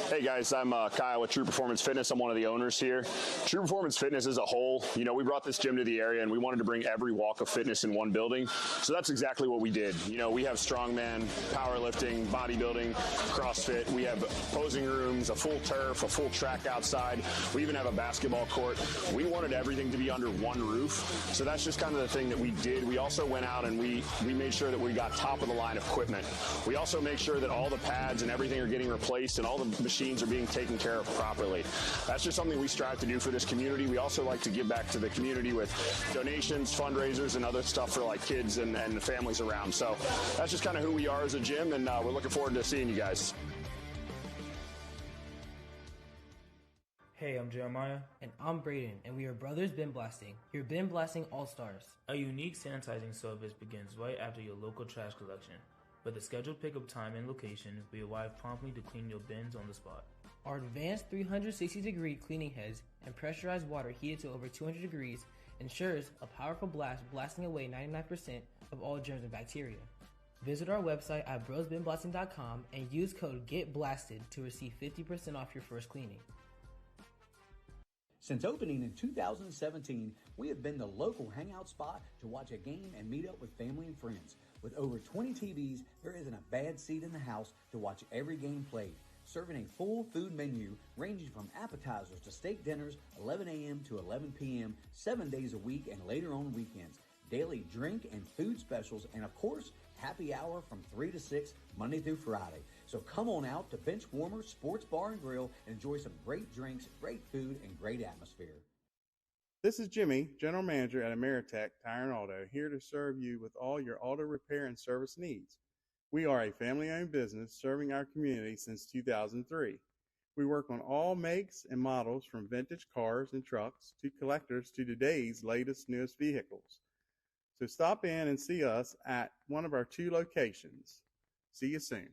Hey guys, I'm Kyle with True Performance Fitness. I'm one of the owners here. True Performance Fitness as a whole, we brought this gym to the area and we wanted to bring every walk of fitness in one building. So that's exactly what we did. We have strongman, powerlifting, bodybuilding, CrossFit. We have posing rooms, a full turf, a full track outside. We even have a basketball court. We wanted everything to be under one roof. So that's just kind of the thing that we did. We also went out and we made sure that we got top of the line equipment. We also make sure that all the pads and everything are getting replaced and all the machines are being taken care of properly. That's just something we strive to do for this community. We also like to give back to the community with donations, fundraisers, and other stuff for like kids and the families around. So that's just kind of who we are as a gym, and we're looking forward to seeing you guys. Hey, I'm Jeremiah. And I'm Braden, and we are Brothers Bin Blasting, your bin blasting all-stars. A unique sanitizing service begins right after your local trash collection. With a scheduled pickup time and location, we arrive promptly to clean your bins on the spot. Our advanced 360-degree cleaning heads and pressurized water heated to over 200 degrees ensures a powerful blast blasting away 99% of all germs and bacteria. Visit our website at brosbinblasting.com and use code GETBLASTED to receive 50% off your first cleaning. Since opening in 2017, we have been the local hangout spot to watch a game and meet up with family and friends. With over 20 TVs, there isn't a bad seat in the house to watch every game played. Serving a full food menu ranging from appetizers to steak dinners, 11 a.m. to 11 p.m., 7 days a week and later on weekends. Daily drink and food specials, and of course, happy hour from 3 to 6, Monday through Friday. So come on out to Benchwarmer Sports Bar and Grill and enjoy some great drinks, great food, and great atmosphere. This is Jimmy, General Manager at Ameritech Tire and Auto, here to serve you with all your auto repair and service needs. We are a family-owned business serving our community since 2003. We work on all makes and models from vintage cars and trucks to collectors to today's latest, newest vehicles. So stop in and see us at one of our 2 locations. See you soon.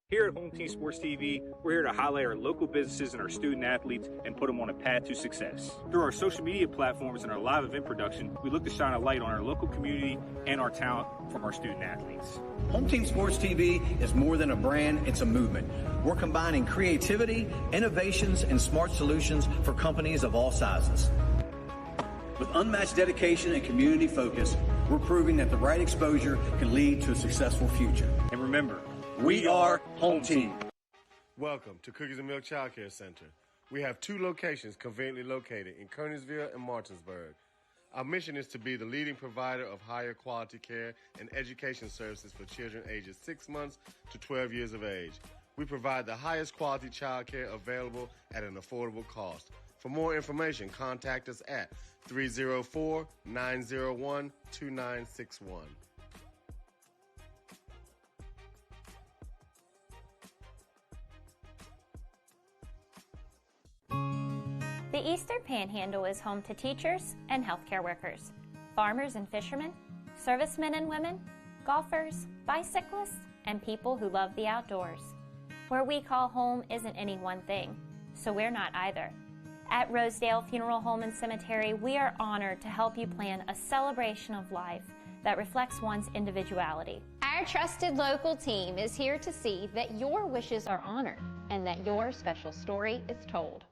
Here at Home Team Sports TV, we're here to highlight our local businesses and our student athletes and put them on a path to success. Through our social media platforms and our live event production, we look to shine a light on our local community and our talent from our student athletes. Home Team Sports TV is more than a brand, it's a movement. We're combining creativity, innovations, and smart solutions for companies of all sizes. With unmatched dedication and community focus, we're proving that the right exposure can lead to a successful future. And remember, we are Home Team. Welcome to Cookies and Milk Child Care Center. We have 2 locations conveniently located in Kernersville and Martinsburg. Our mission is to be the leading provider of higher quality care and education services for children ages 6 months to 12 years of age. We provide the highest quality child care available at an affordable cost. For more information, contact us at 304-901-2961. The Eastern Panhandle is home to teachers and healthcare workers, farmers and fishermen, servicemen and women, golfers, bicyclists, and people who love the outdoors. Where we call home isn't any one thing, so we're not either. At Rosedale Funeral Home and Cemetery, we are honored to help you plan a celebration of life that reflects one's individuality. Our trusted local team is here to see that your wishes are honored and that your special story is told.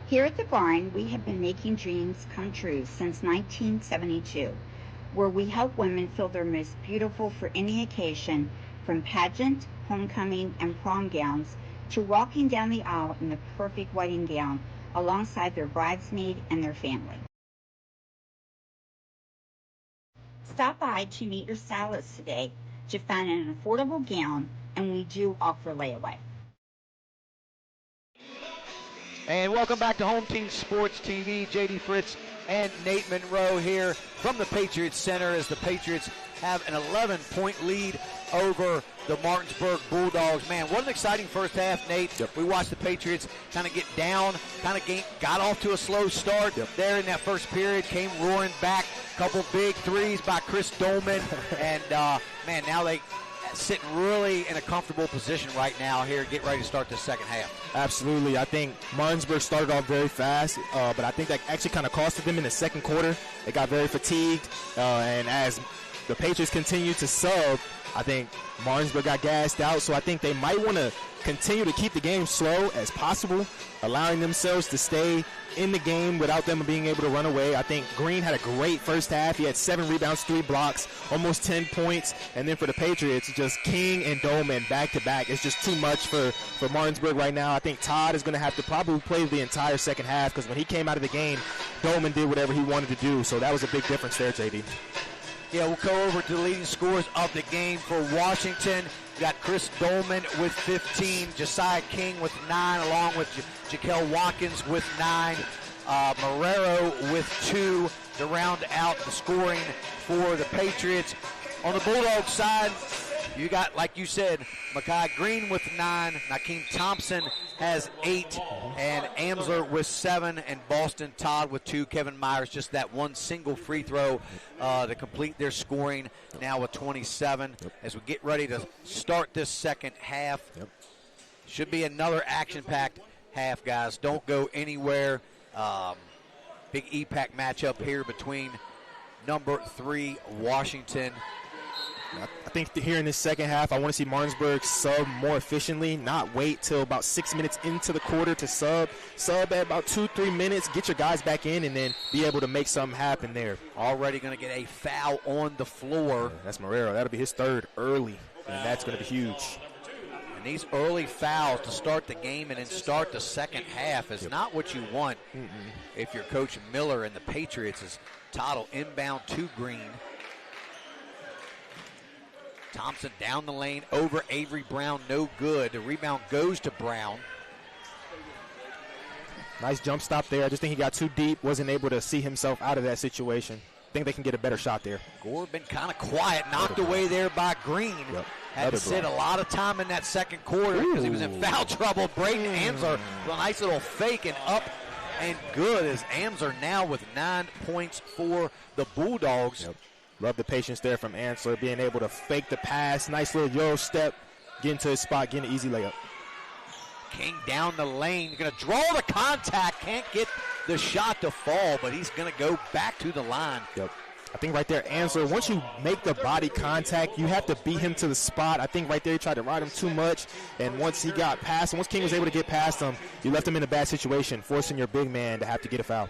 Here at the barn, we have been making dreams come true since 1972, where we help women feel their most beautiful for any occasion, from pageant, homecoming, and prom gowns to walking down the aisle in the perfect wedding gown alongside their bridesmaid and their family. Stop by to meet your stylist today to find an affordable gown, and we do offer layaway. And welcome back to Home Team Sports TV. J.D. Fritz and Nate Monroe here from the Patriots Center as the Patriots have an 11-point lead over the Martinsburg Bulldogs. Man, what an exciting first half, Nate. Yep. We watched the Patriots kind of get down, got off to a slow start there in that first period, came roaring back. Couple big threes by Chris Dolman. And, man, now they sitting really in a comfortable position right now here, get ready to start the second half. Absolutely. I think Martinsburg started off very fast, but I think that actually kind of costed them in the second quarter. They got very fatigued, and as the Patriots continued to sub, I think Martinsburg got gassed out, so I think they might want to continue to keep the game slow as possible, allowing themselves to stay in the game without them being able to run away. I think Green had a great first half. He had 7 rebounds, 3 blocks, almost 10 points. And then for the Patriots, just King and Dolman back-to-back. It's just too much for Martinsburg right now. I think Todd is going to have to probably play the entire second half because when he came out of the game, Dolman did whatever he wanted to do. So that was a big difference there, JD. Yeah, we'll go over to the leading scorers of the game for Washington. We got Chris Dolman with 15, Josiah King with 9, along with Jaquel Watkins with 9, Marrero with 2 to round out the scoring for the Patriots. On the Bulldog side, you got, like you said, Mekhi Green with 9, Nakeem Thompson has 8, and Amsler with 7, and Boston Todd with 2. Kevin Myers just that one single free throw to complete their scoring, now with 27. As we get ready to start this second half. Should be another action-packed half, guys. Don't go anywhere. Big EPAC matchup here between number 3 Washington. I think here in this second half, I want to see Martinsburg sub more efficiently, not wait till about 6 minutes into the quarter to sub. Sub at about 2-3 minutes, get your guys back in, and then be able to make something happen there. Already going to get a foul on the floor. Yeah, that's Marrero. That'll be his 3rd early, and that's going to be huge. And these early fouls to start the game and then start the second half is not what you want if you're Coach Miller and the Patriots. As Todd will inbound to Green. Thompson down the lane over Avery Brown, no good. The rebound goes to Brown. Nice jump stop there. I just think he got too deep, wasn't able to see himself out of that situation. I think they can get a better shot there. Gore been kind of quiet, knocked away there by Green. Had to sit a lot of time in that second quarter because he was in foul trouble. Braden Amsler with a nice little fake and up and good as Amsler now with 9 points for the Bulldogs. Love the patience there from Ansler, being able to fake the pass. Nice little Euro step, get into his spot, getting an easy layup. King down the lane, going to draw the contact, can't get the shot to fall, but he's going to go back to the line. I think right there, Ansler, once you make the body contact, you have to beat him to the spot. I think right there he tried to ride him too much, and once he got past him, once King was able to get past him, you left him in a bad situation, forcing your big man to have to get a foul.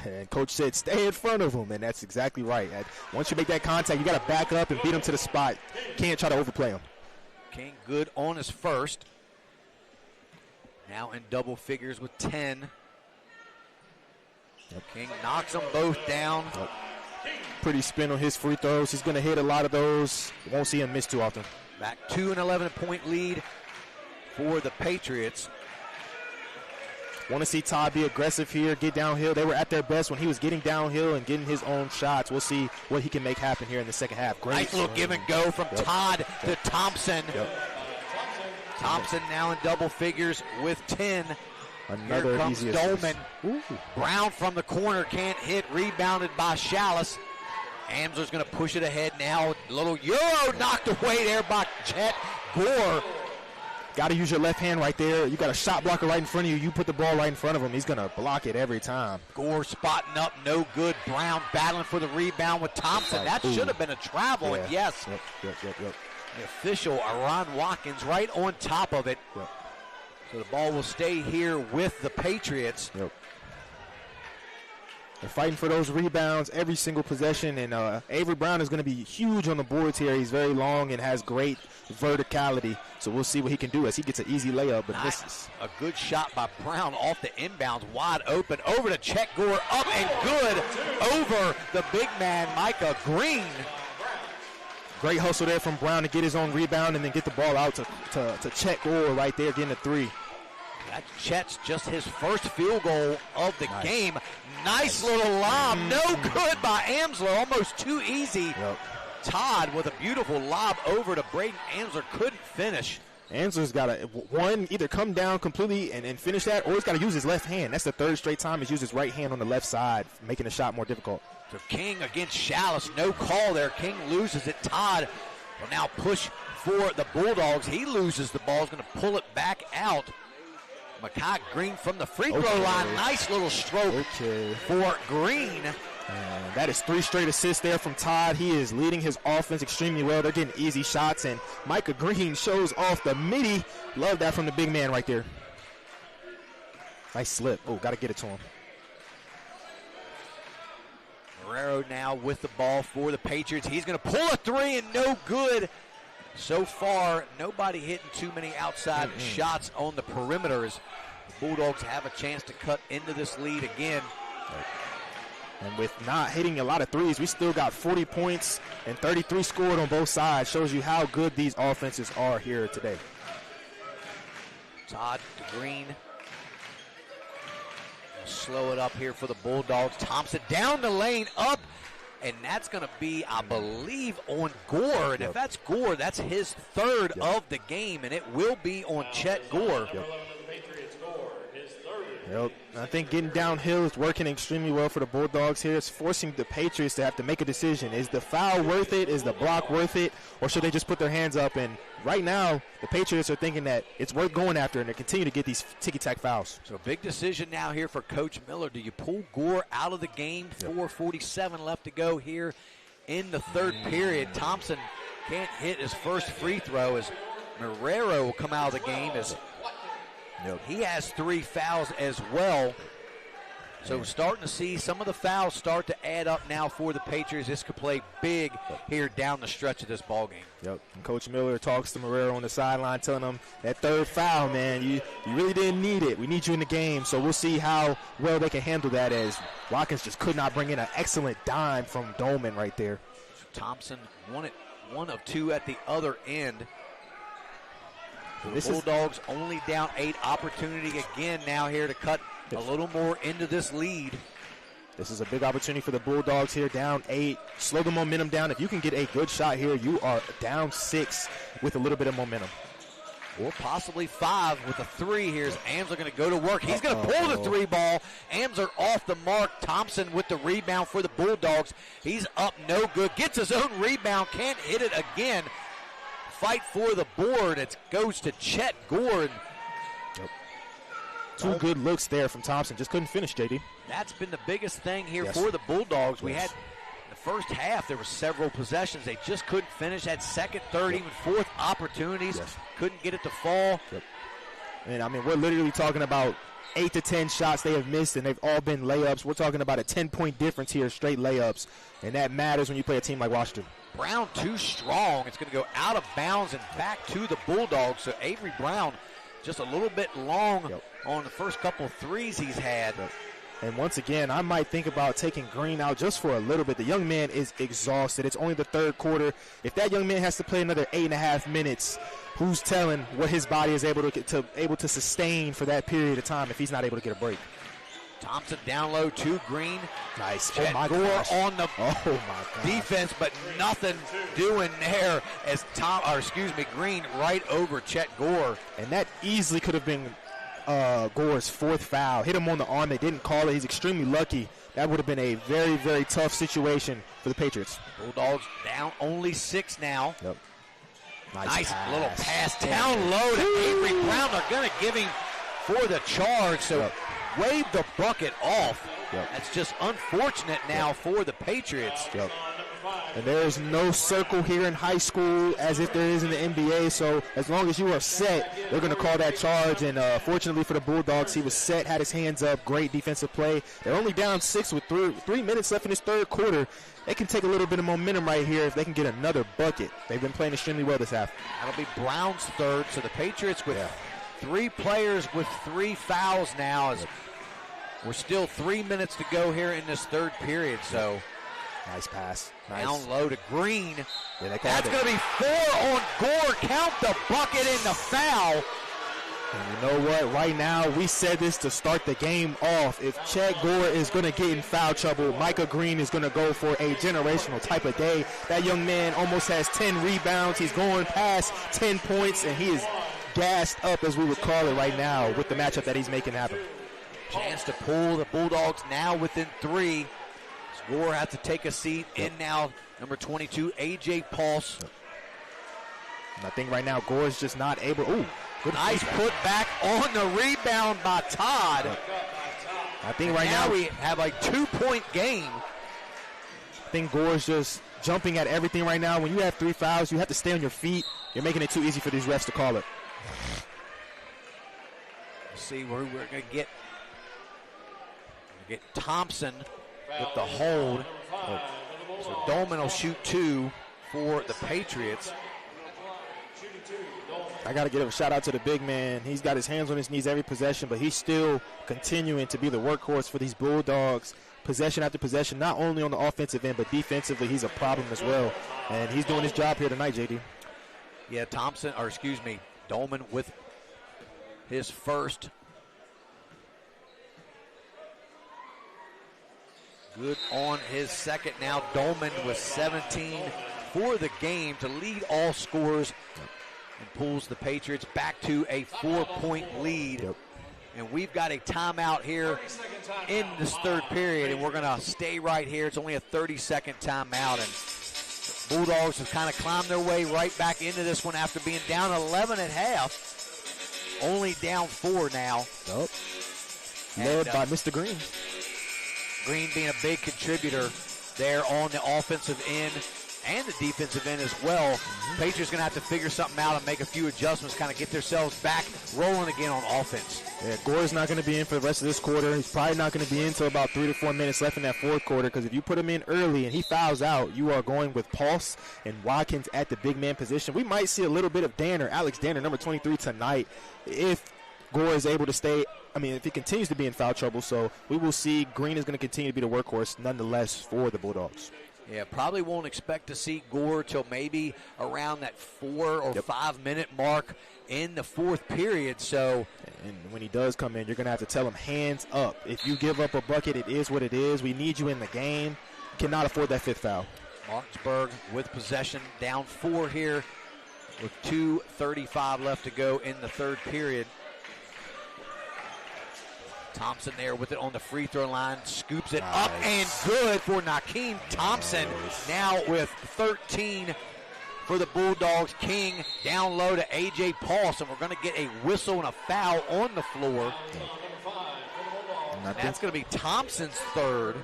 And Coach said, stay in front of him, and that's exactly right. Once you make that contact, you got to back up and beat him to the spot. Can't try to overplay him. King good on his first. Now in double figures with 10. King knocks them both down. Pretty spin on his free throws. He's going to hit a lot of those. You won't see him miss too often. Back to an 11-point lead for the Patriots. Want to see Todd be aggressive here, get downhill. They were at their best when he was getting downhill and getting his own shots. We'll see what he can make happen here in the second half. Great. Nice little give and go from Todd to Thompson. Thompson now in double figures with 10. Another Here comes easy Dolman. assist. Brown from the corner can't hit. Rebounded by Chalice. Amsler's going to push it ahead now. A little Euro knocked away there by Chet Gore. Got to use your left hand right there. You got a shot blocker right in front of you. You put the ball right in front of him. He's going to block it every time. Gore spotting up, no good. Brown battling for the rebound with Thompson. That should have been a travel, and yes. Yep. The official, Aaron Watkins, right on top of it. So the ball will stay here with the Patriots. They're fighting for those rebounds every single possession, and Avery Brown is going to be huge on the boards here. He's very long and has great verticality, so we'll see what he can do as he gets an easy layup but misses. A good shot by Brown off the inbounds, wide open, over to Chet Gore, up and good over the big man, Micah Green. Great hustle there from Brown to get his own rebound and then get the ball out to Chet Gore right there, getting a three. That's Chet's just his first field goal of the game. Nice little lob. No good by Amsler. Almost too easy. Todd with a beautiful lob over to Braden Amsler. Couldn't finish. Amsler's got to, either come down completely and finish that, or he's got to use his left hand. That's the third straight time he's used his right hand on the left side, making the shot more difficult. So King against Chalice. No call there. King loses it. Todd will now push for the Bulldogs. He loses the ball. He's going to pull it back out. Micah Green from the free throw line. Nice little stroke for Green. And that is 3 straight assists there from Todd. He is leading his offense extremely well. They're getting easy shots, and Micah Green shows off the midi. Love that from the big man right there. Nice slip. Oh, got to get it to him. Marrero now with the ball for the Patriots. He's going to pull a three and no good. So far, nobody hitting too many outside shots on the perimeters. The Bulldogs have a chance to cut into this lead again. And with not hitting a lot of threes, we still got 40 points and 33 scored on both sides. Shows you how good these offenses are here today. Todd to Green. Slow it up here for the Bulldogs. Thompson down the lane, up. And that's going to be, I believe, on Gore. And if that's Gore, that's his third of the game, and it will be on Chet Gore. I think getting downhill is working extremely well for the Bulldogs here. It's forcing the Patriots to have to make a decision. Is the foul worth it? Is the block worth it? Or should they just put their hands up? And right now, the Patriots are thinking that it's worth going after, and they continue to get these ticky-tack fouls. So big decision now here for Coach Miller. Do you pull Gore out of the game? 4:47 left to go here in the third period. Thompson can't hit his first free throw as Marrero will come out of the game as he has 3 fouls as well. So starting to see some of the fouls start to add up now for the Patriots. This could play big here down the stretch of this ball game. And Coach Miller talks to Marrero on the sideline, telling him that third foul, man, you really didn't need it. We need you in the game. So we'll see how well they can handle that, as Watkins just could not bring in an excellent dime from Dolman right there. Thompson one of 2 at the other end. The Bulldogs only down 8. Opportunity again now here to cut a little more into this lead. This is a big opportunity for the Bulldogs here, down 8. Slow the momentum down. If you can get a good shot here, you are down 6 with a little bit of momentum. Or possibly 5 with a 3 here. Amsler going to go to work. He's going to pull the 3 ball. Amsler off the mark. Thompson with the rebound for the Bulldogs. He's up no good. Gets his own rebound. Can't hit it again. Fight for the board. It goes to Chet Gore. 2 good looks there from Thompson. Just couldn't finish, JD. That's been the biggest thing here for the Bulldogs. We had the first half, there were several possessions. They just couldn't finish. Had second, third, even fourth opportunities. Couldn't get it to fall. And, I mean, we're literally talking about 8 to 10 shots they have missed, and they've all been layups. We're talking about a 10-point difference here, straight layups. And that matters when you play a team like Washington. Brown too strong. It's going to go out of bounds and back to the Bulldogs. So Avery Brown just a little bit long on the first couple threes he's had. And once again, I might think about taking Green out just for a little bit. The young man is exhausted. It's only the third quarter. If that young man has to play another 8.5 minutes, who's telling what his body is able to sustain for that period of time if he's not able to get a break? Thompson down low to Green. Nice. Chet Gore on the defense, but nothing doing there as Green right over Chet Gore. And that easily could have been Gore's fourth foul. Hit him on the arm. They didn't call it. He's extremely lucky. That would have been a very, very tough situation for the Patriots. Bulldogs down only 6 now. Yep. Nice little pass down low to Avery Brown. They're going to give him for the charge. So wave the bucket off. That's just unfortunate now for the Patriots. And there is no circle here in high school as if there is in the NBA. So as long as you are set, they're going to call that charge. And fortunately for the Bulldogs, he was set, had his hands up. Great defensive play. They're only down 6 with 3 minutes left in this third quarter. They can take a little bit of momentum right here if they can get another bucket. They've been playing extremely well this half. That'll be Brown's third. So the Patriots with 3 players with 3 fouls now. As we're still 3 minutes to go here in this third period. So nice pass. Down low to Green. That's going to be 4 on Gore. Count the bucket and the foul. And you know what? Right now, we said this to start the game off. If Chet Gore is going to get in foul trouble, Micah Green is going to go for a generational type of day. That young man almost has 10 rebounds. He's going past 10 points, and he is gassed up, as we would call it right now, with the matchup that he's making happen. Chance to pull the Bulldogs now within 3. Gore has to take a seat. In now, number 22, A.J. Pulse. And I think right now Gore's just not able. Ooh, good nice put back on the rebound by Todd. I think right now we have a 2-point game. I think Gore's just jumping at everything right now. When you have 3 fouls, you have to stay on your feet. You're making it too easy for these refs to call it. Let's see where we're going to get Thompson with the hold. So Dolman will shoot 2 for the Patriots. I got to give a shout out to the big man. He's got his hands on his knees every possession, but he's still continuing to be the workhorse for these Bulldogs. Possession after possession, not only on the offensive end, but defensively, he's a problem as well. And he's doing his job here tonight, JD. Yeah, Dolman with his first. Good on his second now. Dolman with 17 for the game to lead all scorers and pulls the Patriots back to a 4-point lead. And we've got a timeout here in this third period, and we're going to stay right here. It's only a 30-second timeout, and Bulldogs have kind of climbed their way right back into this one after being down 11 at half. Only down 4 now. Led by Mr. Green. Green being a big contributor there on the offensive end and the defensive end as well. Patriots going to have to figure something out and make a few adjustments, kind of get themselves back rolling again on offense. Yeah, Gore's not going to be in for the rest of this quarter. He's probably not going to be in until about 3 to 4 minutes left in that fourth quarter, because if you put him in early and he fouls out, you are going with Pulse and Watkins at the big man position. We might see a little bit of Alex Danner, number 23, tonight, if Gore is able to stay. If he continues to be in foul trouble, so we will see. Green is going to continue to be the workhorse nonetheless for the Bulldogs. Yeah, probably won't expect to see Gore till maybe around that 4 or 5 minute mark in the fourth period. So, and when he does come in, you're going to have to tell him hands up. If you give up a bucket, it is what it is. We need you in the game. Cannot afford that 5th foul. Martinsburg with possession, down 4 here with 2:35 left to go in the third period. Thompson there with it on the free throw line, scoops it up and good for Nakeem Thompson. Now with 13 for the Bulldogs. King down low to A.J. Pulse, and we're going to get a whistle and a foul on the floor. And that's going to be Thompson's third.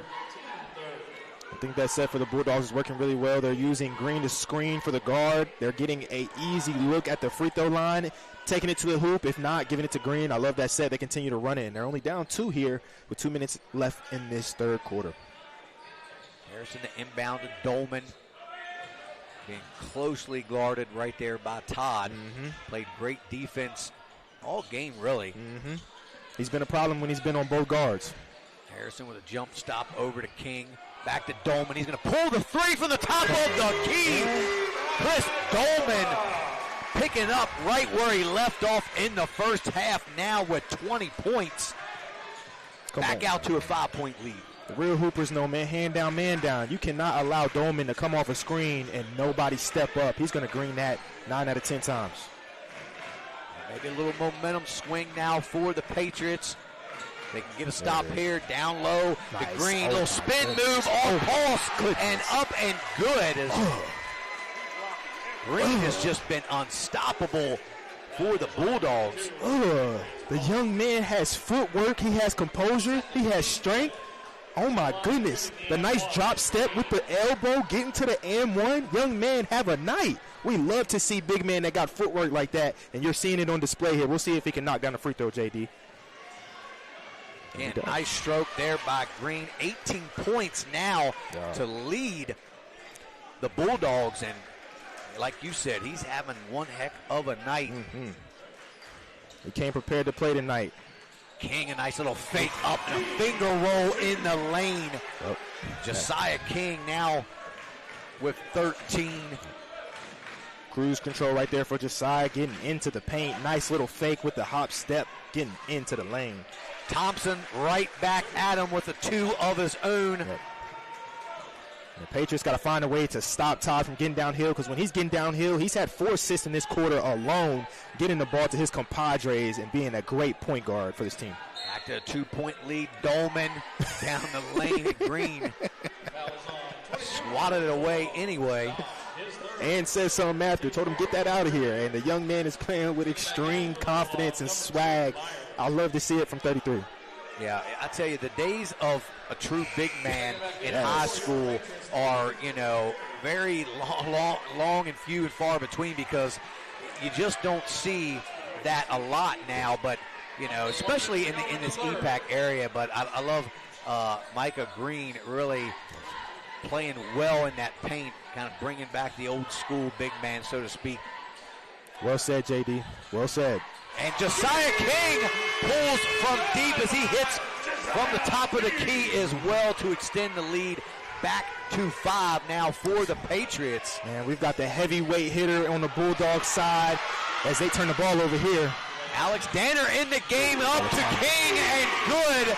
I think that set for the Bulldogs is working really well. They're using Green to screen for the guard. They're getting an easy look at the free throw line, taking it to the hoop. If not, giving it to Green. I love that set. They continue to run it, and they're only down 2 here with 2 minutes left in this third quarter. Harrison to inbound to Dolman. Being closely guarded right there by Todd. Played great defense All game, really. Mm-hmm. He's been a problem when he's been on both guards. Harrison with a jump stop over to King. Back to Dolman. He's going to pull the three from the top of the key. Chris Dolman picking up right where he left off in the first half now with 20 points. Back out to a 5-point lead. The real hoopers know, man, man down. You cannot allow Dolman to come off a screen and nobody step up. He's going to green that 9 out of 10 times. Maybe a little momentum swing now for the Patriots. They can get a stop here, down low. Nice. The green, little spin move off pulse, and up and good. Green has just been unstoppable for the Bulldogs. The young man has footwork. He has composure. He has strength. Oh, my goodness. The nice drop step with the elbow, getting to the M1. Young man, have a night. We love to see big men that got footwork like that, and you're seeing it on display here. We'll see if he can knock down the free throw, JD. And nice stroke there by Green. 18 points now to lead the Bulldogs. And like you said, he's having one heck of a night. Mm-hmm. He came prepared to play tonight. King, a nice little fake up and a finger roll in the lane. Yep. Josiah King now with 13. Cruise control right there for Josiah, getting into the paint. Nice little fake with the hop step, getting into the lane. Thompson right back at him with a 2 of his own. Yep. The Patriots got to find a way to stop Todd from getting downhill, because when he's getting downhill, he's had 4 assists in this quarter alone, getting the ball to his compadres and being a great point guard for this team. Back to a 2-point lead. Dolman down the lane at Green. Swatted it away anyway. And says something after, told him get that out of here. And the young man is playing with extreme confidence and swag. I love to see it from 33. Yeah, I tell you, the days of a true big man in high school are, very long and few and far between, because you just don't see that a lot now. But, especially in this EPAC area. But I love Micah Green really playing well in that paint, kind of bringing back the old school big man, so to speak. Well said, JD. Well said. And Josiah King pulls from deep as he hits from the top of the key as well to extend the lead back to 5 now for the Patriots. Man, we've got the heavyweight hitter on the Bulldog side as they turn the ball over here. Alex Danner in the game, up to King, and good.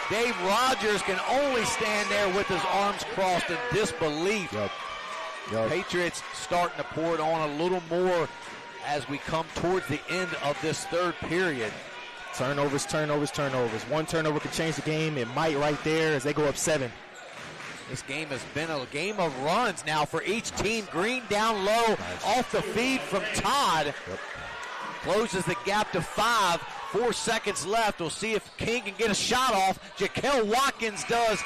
Dave Rogers can only stand there with his arms crossed in disbelief. Yep. Patriots starting to pour it on a little more as we come towards the end of this third period. Turnovers. One turnover could change the game. It might right there as they go up 7. This game has been a game of runs now for each team. Green down low off the feed from Todd. Yep. Closes the gap to 5. 4 seconds left. We'll see if King can get a shot off. Jaquel Watkins does.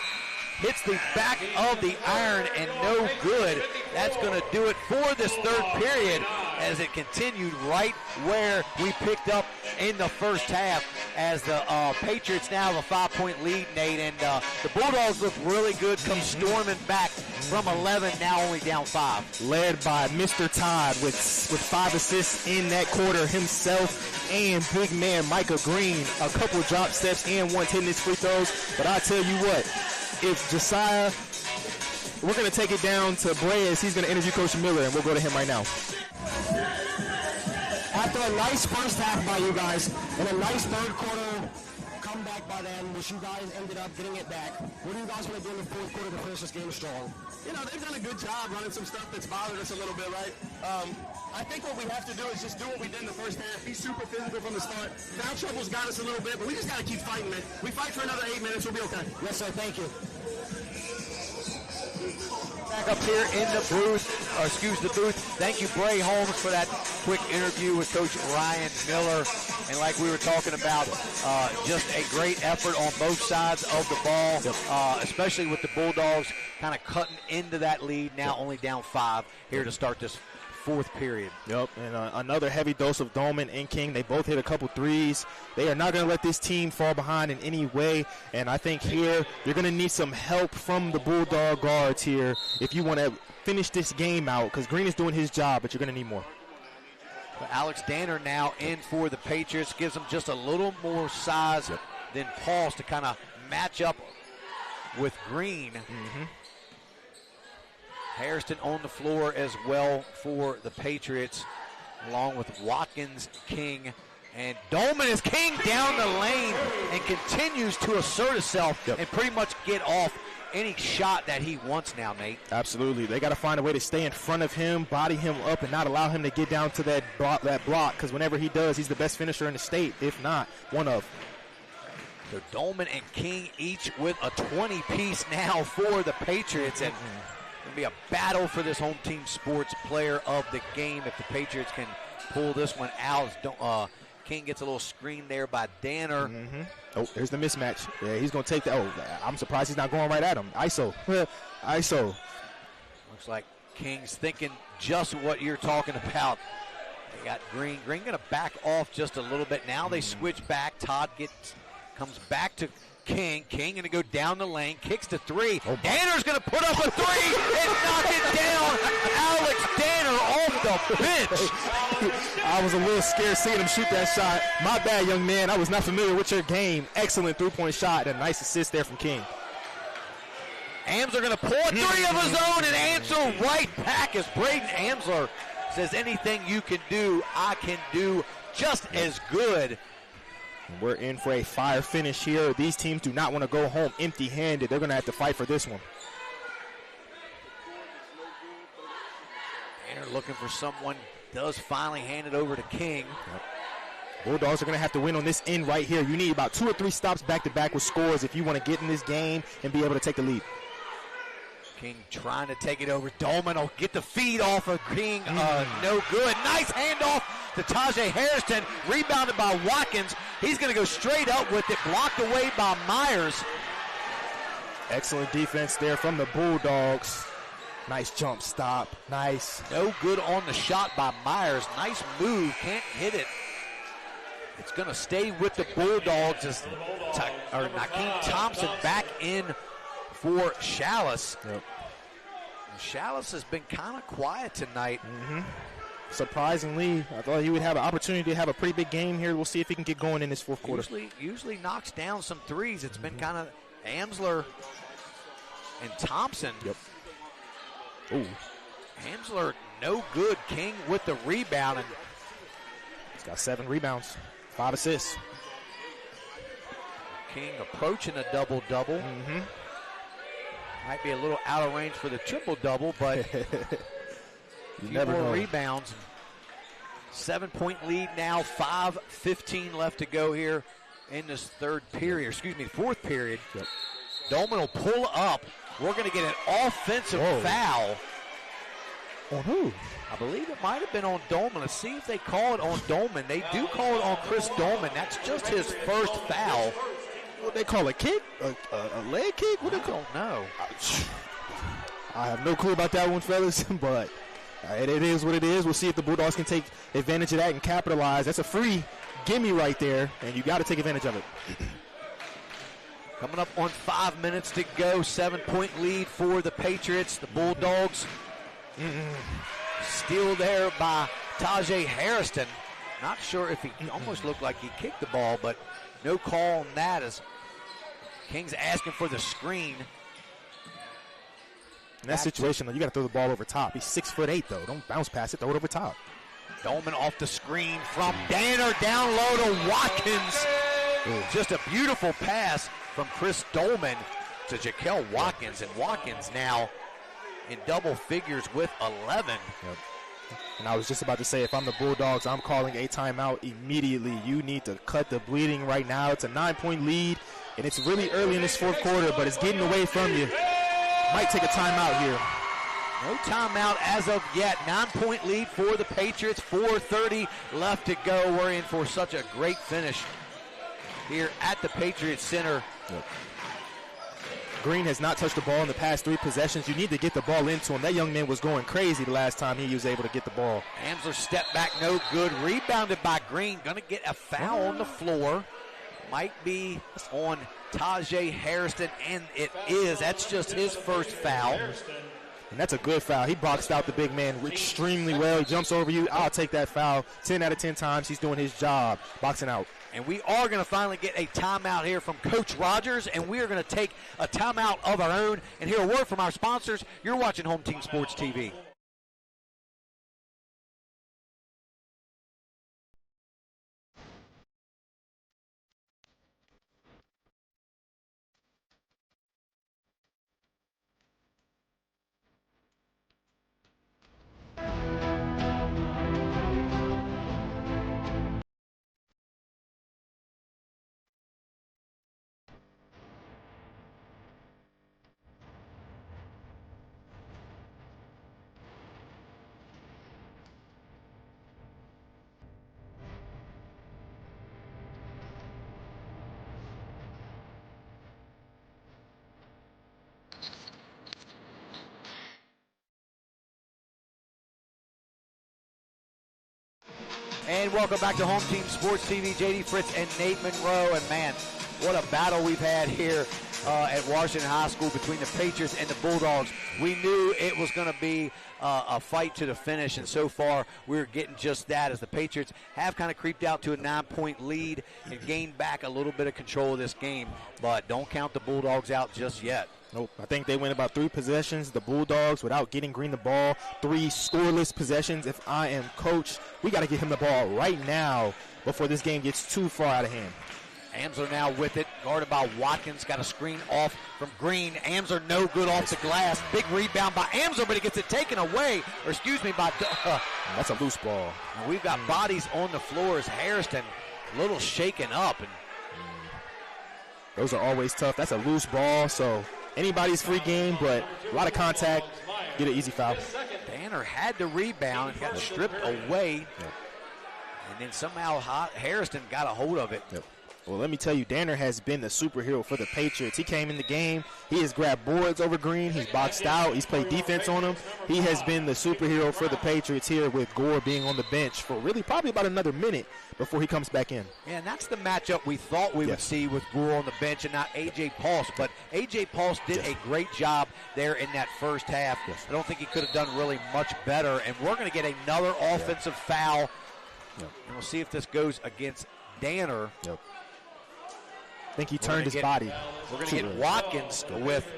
Hits the back of the iron and no good. That's going to do it for this third period as it continued right where we picked up in the first half as the Patriots now have a 5-point lead, Nate, and the Bulldogs look really good, come storming back from 11, now only down 5. Led by Mr. Todd with 5 assists in that quarter himself, and big man Micah Green, a couple drop steps and one hitting his free throws. But I tell you what, if Josiah, we're going to take it down to Blaze. He's going to interview Coach Miller, and we'll go to him right now. After a nice first half by you guys and a nice third quarter comeback by them, which you guys ended up getting it back, what are you guys going to do in the fourth quarter to finish this game strong? They've done a good job running some stuff that's bothered us a little bit, right? I think what we have to do is just do what we did in the first half, be super physical from the start. Foul trouble's got us a little bit, but we just got to keep fighting, man. We fight for another 8 minutes, we'll be okay. Yes, sir. Thank you. Back up here in the booth, Thank you, Bray Holmes, for that quick interview with Coach Ryan Miller. And like we were talking about, just a great effort on both sides of the ball, especially with the Bulldogs kind of cutting into that lead, now only down 5 here to start this fourth period. Yep, and another heavy dose of Dolman and King. They both hit a couple threes. They are not going to let this team fall behind in any way, and I think here you're going to need some help from the Bulldog guards here if you want to finish this game out, because Green is doing his job, but you're going to need more. But Alex Danner now in for the Patriots. Gives them just a little more size than Pauls to kind of match up with Green. Hairston on the floor as well for the Patriots, along with Watkins, King, and Dolman. Is King down the lane and continues to assert himself and pretty much get off any shot that he wants now, Nate. Absolutely. They got to find a way to stay in front of him, body him up, and not allow him to get down to that block, because whenever he does, he's the best finisher in the state, if not one of. So Dolman and King each with a 20-piece now for the Patriots, and going to be a battle for this home team sports player of the game if the Patriots can pull this one out. King gets a little screen there by Danner. Oh, there's the mismatch. Yeah, he's going to take that. Oh, I'm surprised he's not going right at him. ISO. ISO. Looks like King's thinking just what you're talking about. They got Green. Green going to back off just a little bit. Now they switch back. Todd comes back to King. King going to go down the lane. Kicks to three. Danner's going to put up a three and knock it down. Alex Danner off the bench. I was a little scared seeing him shoot that shot. My bad, young man. I was not familiar with your game. Excellent three-point shot and a nice assist there from King. Amsler going to pull a three of his own and answer right back as Braden Amsler says, anything you can do, I can do just as good. We're in for a fire finish here. These teams do not want to go home empty-handed. They're going to have to fight for this one. Danner looking for someone. Does finally hand it over to King. Bulldogs are going to have to win on this end right here. You need about 2 or 3 stops back-to-back with scores if you want to get in this game and be able to take the lead. King trying to take it over. Dolman will get the feed off of King. No good. Nice handoff to Tajay Hairston. Rebounded by Watkins. He's going to go straight up with it. Blocked away by Myers. Excellent defense there from the Bulldogs. Nice jump stop. Nice. No good on the shot by Myers. Nice move. Can't hit it. It's going to stay with the Bulldogs as Nakeem Thompson back in for Chalice. Chalice has been kind of quiet tonight. Surprisingly, I thought he would have an opportunity to have a pretty big game here. We'll see if he can get going in this fourth quarter. Usually knocks down some threes. It's been kind of Amsler and Thompson. Ooh. Amsler, no good. King with the rebound. And he's got 7 rebounds, 5 assists. King approaching a double-double. Might be a little out of range for the triple-double, but a few more rebounds. 7-point lead now, 5:15 left to go here in this fourth period. Dolman will pull up. We're going to get an offensive foul. On who? I believe it might have been on Dolman. Let's see if they call it on Dolman. They do call it on Chris Dolman. That's just his first foul. What they call a kick? A leg kick? What they call? I don't know. I have no clue about that one, fellas, but it is what it is. We'll see if the Bulldogs can take advantage of that and capitalize. That's a free gimme right there, and you got to take advantage of it. Coming up on 5 minutes to go, 7-point lead for the Patriots. The Bulldogs still there by Tajay Hairston. Not sure if he almost looked like he kicked the ball, but no call on that as King's asking for the screen. In that situation, though, you got to throw the ball over top. He's 6'8", though. Don't bounce past it. Throw it over top. Dolman off the screen from Danner down low to Watkins. Just a beautiful pass from Chris Dolman to Jaquel Watkins, and Watkins now in double figures with 11. And I was just about to say, if I'm the Bulldogs, I'm calling a timeout immediately. You need to cut the bleeding right now. It's a 9-point lead, and it's really early in this fourth quarter, but it's getting away from you. Might take a timeout here. No timeout as of yet. 9-point lead for the Patriots. 4:30 left to go. We're in for such a great finish here at the Patriots Center. Green has not touched the ball in the past 3 possessions. You need to get the ball into him. That young man was going crazy the last time he was able to get the ball. Amsler step back, no good. Rebounded by Green. Going to get a foul on the floor. Might be on Tajay Hairston, and it is. That's just his first foul. And that's a good foul. He boxed out the big man extremely well. He jumps over you. I'll take that foul 10 out of 10 times. He's doing his job, boxing out. And we are going to finally get a timeout here from Coach Rogers, and we are going to take a timeout of our own and hear a word from our sponsors. You're watching Home Team Sports TV. And welcome back to Home Team Sports TV. J.D. Fritz and Nate Monroe. And, man, what a battle we've had here at Washington High School between the Patriots and the Bulldogs. We knew it was going to be a fight to the finish, and so far we're getting just that as the Patriots have kind of creeped out to a 9-point lead and gained back a little bit of control of this game. But don't count the Bulldogs out just yet. Nope. I think they win about 3 possessions. The Bulldogs, without getting Green the ball, 3 scoreless possessions. If I am coach, we got to get him the ball right now before this game gets too far out of hand. Amsler now with it, guarded by Watkins. Got a screen off from Green. Amsler no good off the glass. Big rebound by Amsler, but he gets it taken away, or excuse me, by that's a loose ball. Now we've got bodies on the floor as Harrison a little shaken up. And those are always tough. That's a loose ball, so anybody's free game, but a lot of contact. Get an easy foul. Danner had the rebound and got stripped away. And then somehow Harrison got a hold of it. Well, let me tell you, Danner has been the superhero for the Patriots. He came in the game. He has grabbed boards over Green. He's boxed out. He's played defense on him. He has been the superhero for the Patriots here with Gore being on the bench for really probably about another minute before he comes back in. Yeah, and that's the matchup we thought we would see with Gore on the bench and not A.J. Pulse. But A.J. Pulse did a great job there in that first half. I don't think he could have done really much better. And we're going to get another offensive foul. And we'll see if this goes against Danner. I think he turned his body. We're going to get Watkins with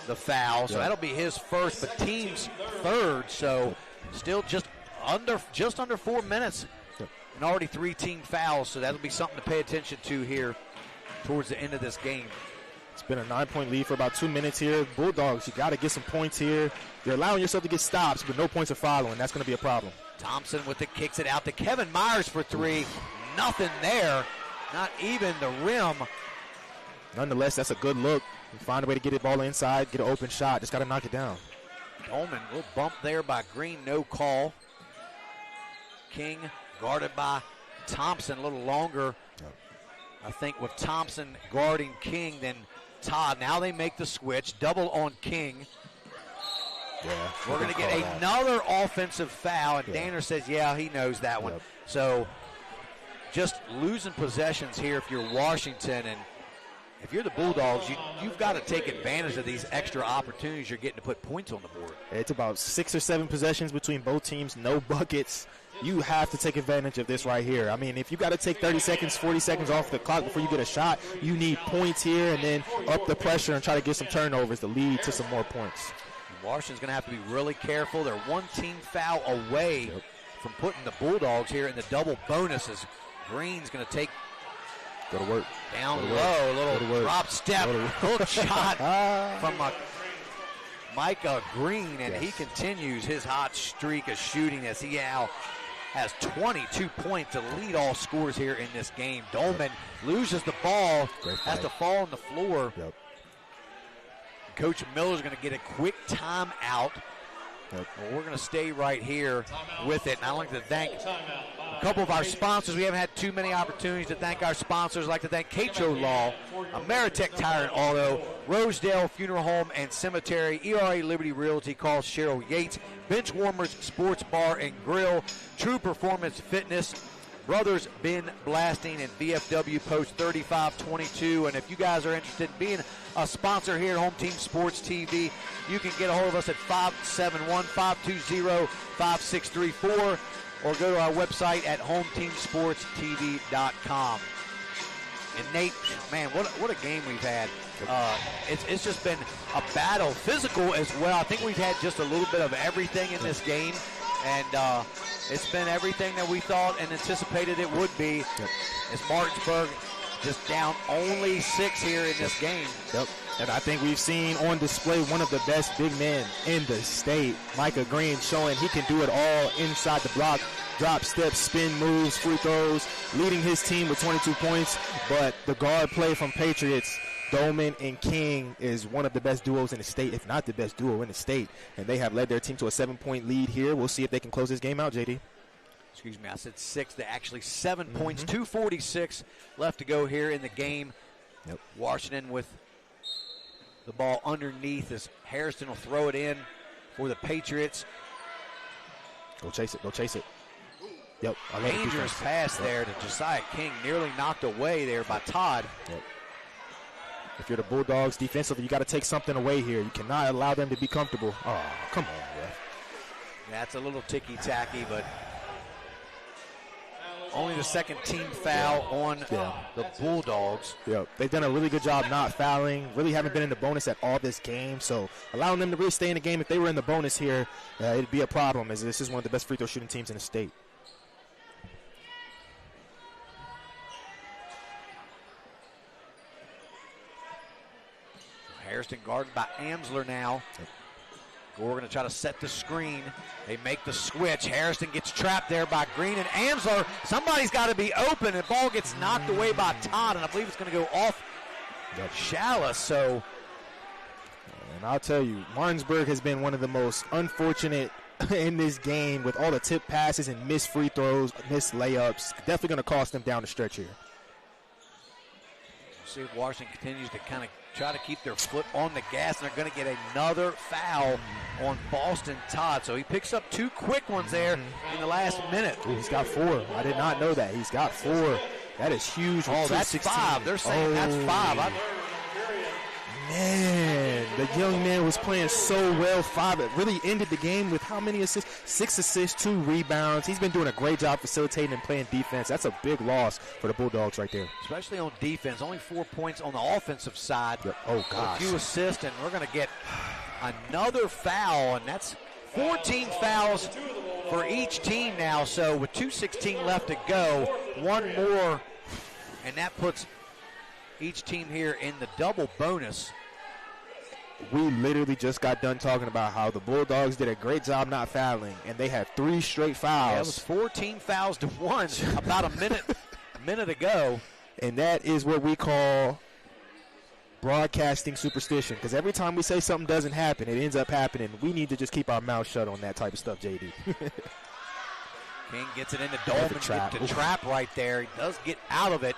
the foul, so that'll be his first, but team's third. So still just under 4 minutes, and already 3 team fouls. So that'll be something to pay attention to here towards the end of this game. It's been a 9-point lead for about 2 minutes here. Bulldogs, you got to get some points here. You're allowing yourself to get stops, but no points are following. That's going to be a problem. Thompson with it, kicks it out to Kevin Myers for 3. Nothing there. Not even the rim. Nonetheless, that's a good look. You find a way to get the ball inside, get an open shot. Just got to knock it down. Dolman, a little bump there by Green, no call. King guarded by Thompson, a little longer. I think with Thompson guarding King, then Todd. Now they make the switch, double on King. We're going to get another offensive foul, and Danner says, yeah, he knows that one. So just losing possessions here if you're Washington, and if you're the Bulldogs, you've got to take advantage of these extra opportunities you're getting to put points on the board. It's about 6 or 7 possessions between both teams, no buckets. You have to take advantage of this right here. I mean, if you got to take 30 seconds, 40 seconds off the clock before you get a shot, you need points here and then up the pressure and try to get some turnovers to lead to some more points. Washington's going to have to be really careful. They're 1 team foul away from putting the Bulldogs here in the double bonuses. Green's going to take go to work. Down low, a little drop step, hook shot from Micah Green, and he continues his hot streak of shooting as he now has 22 points to lead all scores here in this game. Dolman loses the ball, has to fall on the floor. Coach Miller's going to get a quick timeout. Well, we're going to stay right here with it. And I'd like to thank a couple of our sponsors. We haven't had too many opportunities to thank our sponsors. I'd like to thank Catro Law, Ameritech Tire and Auto, Rosedale Funeral Home and Cemetery, ERA Liberty Realty, call Cheryl Yates, Benchwarmers Sports Bar and Grill, True Performance Fitness, Brothers Ben Blasting and VFW Post 3522. And if you guys are interested in being a sponsor here at Home Team Sports TV, you can get a hold of us at 571-520-5634 or go to our website at hometeamsportstv.com. And Nate, man, what a game we've had. It's just been a battle, physical as well. I think we've had just a little bit of everything in this game, and it's been everything that we thought and anticipated it would be. As Martinsburg just down only 6 here in this game. Yep. And I think we've seen on display one of the best big men in the state, Micah Green, showing he can do it all inside the block. Drop steps, spin moves, free throws, leading his team with 22 points. But the guard play from Patriots, Dolman and King, is one of the best duos in the state, if not the best duo in the state. And they have led their team to a 7-point lead here. We'll see if they can close this game out, JD. Excuse me, I said 6. They're actually 7 points, 2:46 left to go here in the game. Yep. Washington with the ball underneath as Harrison will throw it in for the Patriots. Go chase it, go chase it. Yep. Dangerous pass there to Josiah King, nearly knocked away there by Todd. Yep. If you're the Bulldogs defensively, you got to take something away here. You cannot allow them to be comfortable. Oh, come on, ref. That's a little ticky-tacky, but only the second team foul on the Bulldogs. Yep. They've done a really good job not fouling. Really haven't been in the bonus at all this game. So allowing them to really stay in the game. If they were in the bonus here, it'd be a problem, as this is one of the best free throw shooting teams in the state. Harrison guarded by Amsler now. Gore going to try to set the screen. They make the switch. Harrison gets trapped there by Green and Amsler. Somebody's got to be open. The ball gets knocked away by Todd, and I believe it's going to go off Shallis. So, and I'll tell you, Martinsburg has been one of the most unfortunate in this game with all the tip passes and missed free throws, missed layups. Definitely going to cost them down the stretch here. See if Washington continues to kind of try to keep their foot on the gas, and they're going to get another foul on Boston Todd. So he picks up 2 quick ones there in the last minute. Ooh, he's got 4. I did not know that. He's got 4. That is huge. Oh, that's 5. They're saying that's 5. Man, the young man was playing so well. 5. It really ended the game with how many assists? 6 assists, 2 rebounds. He's been doing a great job facilitating and playing defense. That's a big loss for the Bulldogs right there. Especially on defense. Only 4 points on the offensive side. Yep. Oh, gosh. A few assists, and we're going to get another foul, and that's 14 fouls for each team now. So with 2:16 left to go, 1 more, and that puts each team here in the double bonus. We literally just got done talking about how the Bulldogs did a great job not fouling, and they had 3 straight fouls. Yeah, it was 14 fouls to 1 about a minute ago. And that is what we call broadcasting superstition, because every time we say something doesn't happen, it ends up happening. We need to just keep our mouth shut on that type of stuff, JD. King gets it into Dolman. The trap right there. He does get out of it.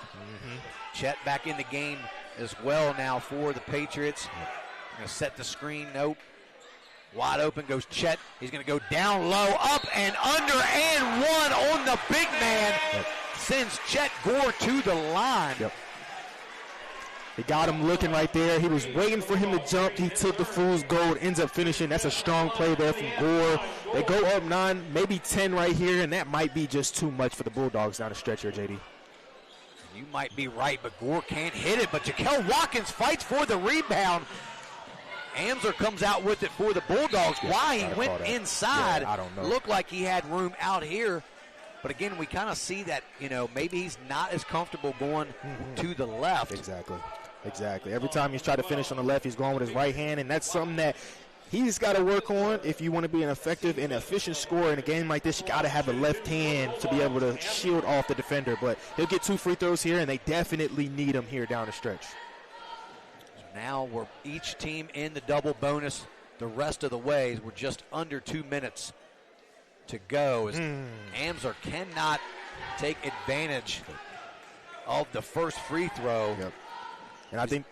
Chet back in the game as well now for the Patriots. Going to set the screen. Nope. Wide open goes Chet. He's going to go down low, up and under, and 1 on the big man. Sends Chet Gore to the line. They got him looking right there. He was waiting for him to jump. He took the fool's gold, ends up finishing. That's a strong play there from Gore. They go up 9, maybe 10 right here, and that might be just too much for the Bulldogs down the stretch here, JD. You might be right, but Gore can't hit it. But Jaquel Watkins fights for the rebound. Amsler comes out with it for the Bulldogs. Why he went inside, I don't know. Looked like he had room out here. But again, we kind of see that, maybe he's not as comfortable going to the left. Exactly. Every time he's tried to finish on the left, he's going with his right hand, and that's something that he's got to work on. If you want to be an effective and efficient scorer in a game like this, you got to have a left hand to be able to shield off the defender. But he'll get 2 free throws here, and they definitely need him here down the stretch. Now we're each team in the double bonus the rest of the way. We're just under 2 minutes to go. As Amsler cannot take advantage of the first free throw. And I think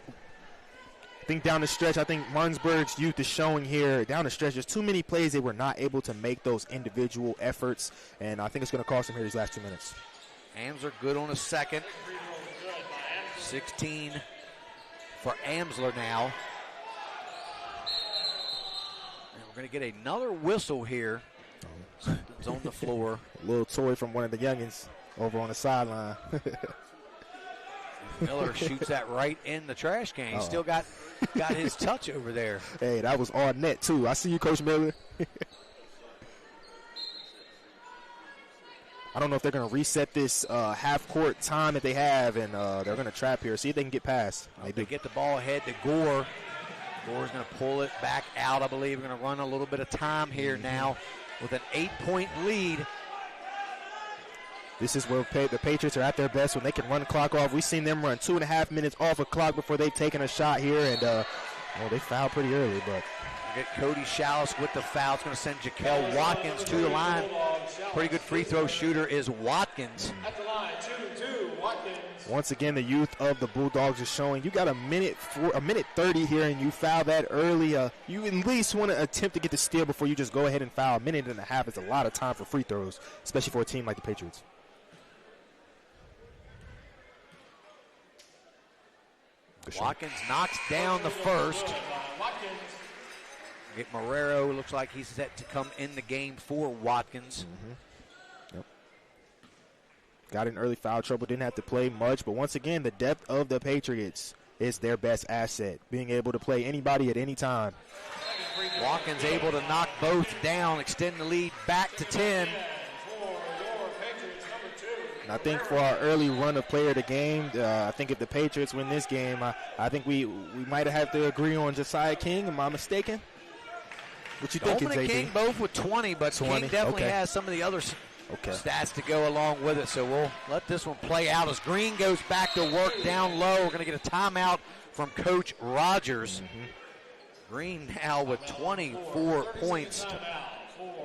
down the stretch, Martinsburg's youth is showing here down the stretch. There's too many plays they were not able to make those individual efforts, and I think it's going to cost them here these last 2 minutes. Amsler good on a second. 16 for Amsler now. And we're going to get another whistle here. Something's on the floor. A little toy from one of the youngins over on the sideline. Miller shoots that right in the trash can. He's still got his touch over there. Hey, that was all net, too. I see you, Coach Miller. I don't know if they're going to reset this half-court time that they have, and they're going to trap here. See if they can get past. They get the ball ahead to Gore. Gore's going to pull it back out, I believe. We're going to run a little bit of time here now with an 8-point lead. This is where the Patriots are at their best when they can run the clock off. We've seen them run 2.5 minutes off a clock before they've taken a shot here, and they fouled pretty early. But we get Cody Shallis with the foul. It's going to send Jaquel Watkins to the line. Pretty good free throw shooter is Watkins. At the line, 2-2, Watkins. Once again, the youth of the Bulldogs is showing. You got a minute 30 here, and you foul that early. You at least want to attempt to get the steal before you just go ahead and foul. A minute and a half is a lot of time for free throws, especially for a team like the Patriots. Watkins knocks down the first. Get Marrero. Looks like he's set to come in the game for Watkins. Yep. Got in early foul trouble. Didn't have to play much. But once again, the depth of the Patriots is their best asset. Being able to play anybody at any time. Watkins able to knock both down. Extend the lead back to 10. And I think for our early run of player of the game, I think if the Patriots win this game, I think we might have to agree on Josiah King. Am I mistaken? What you thinking, Dolman and JD? King both with 20, but 20, King definitely okay. has some of the other stats to go along with it. So we'll let this one play out as Green goes back to work down low. We're going to get a timeout from Coach Rogers. Green now with 24 points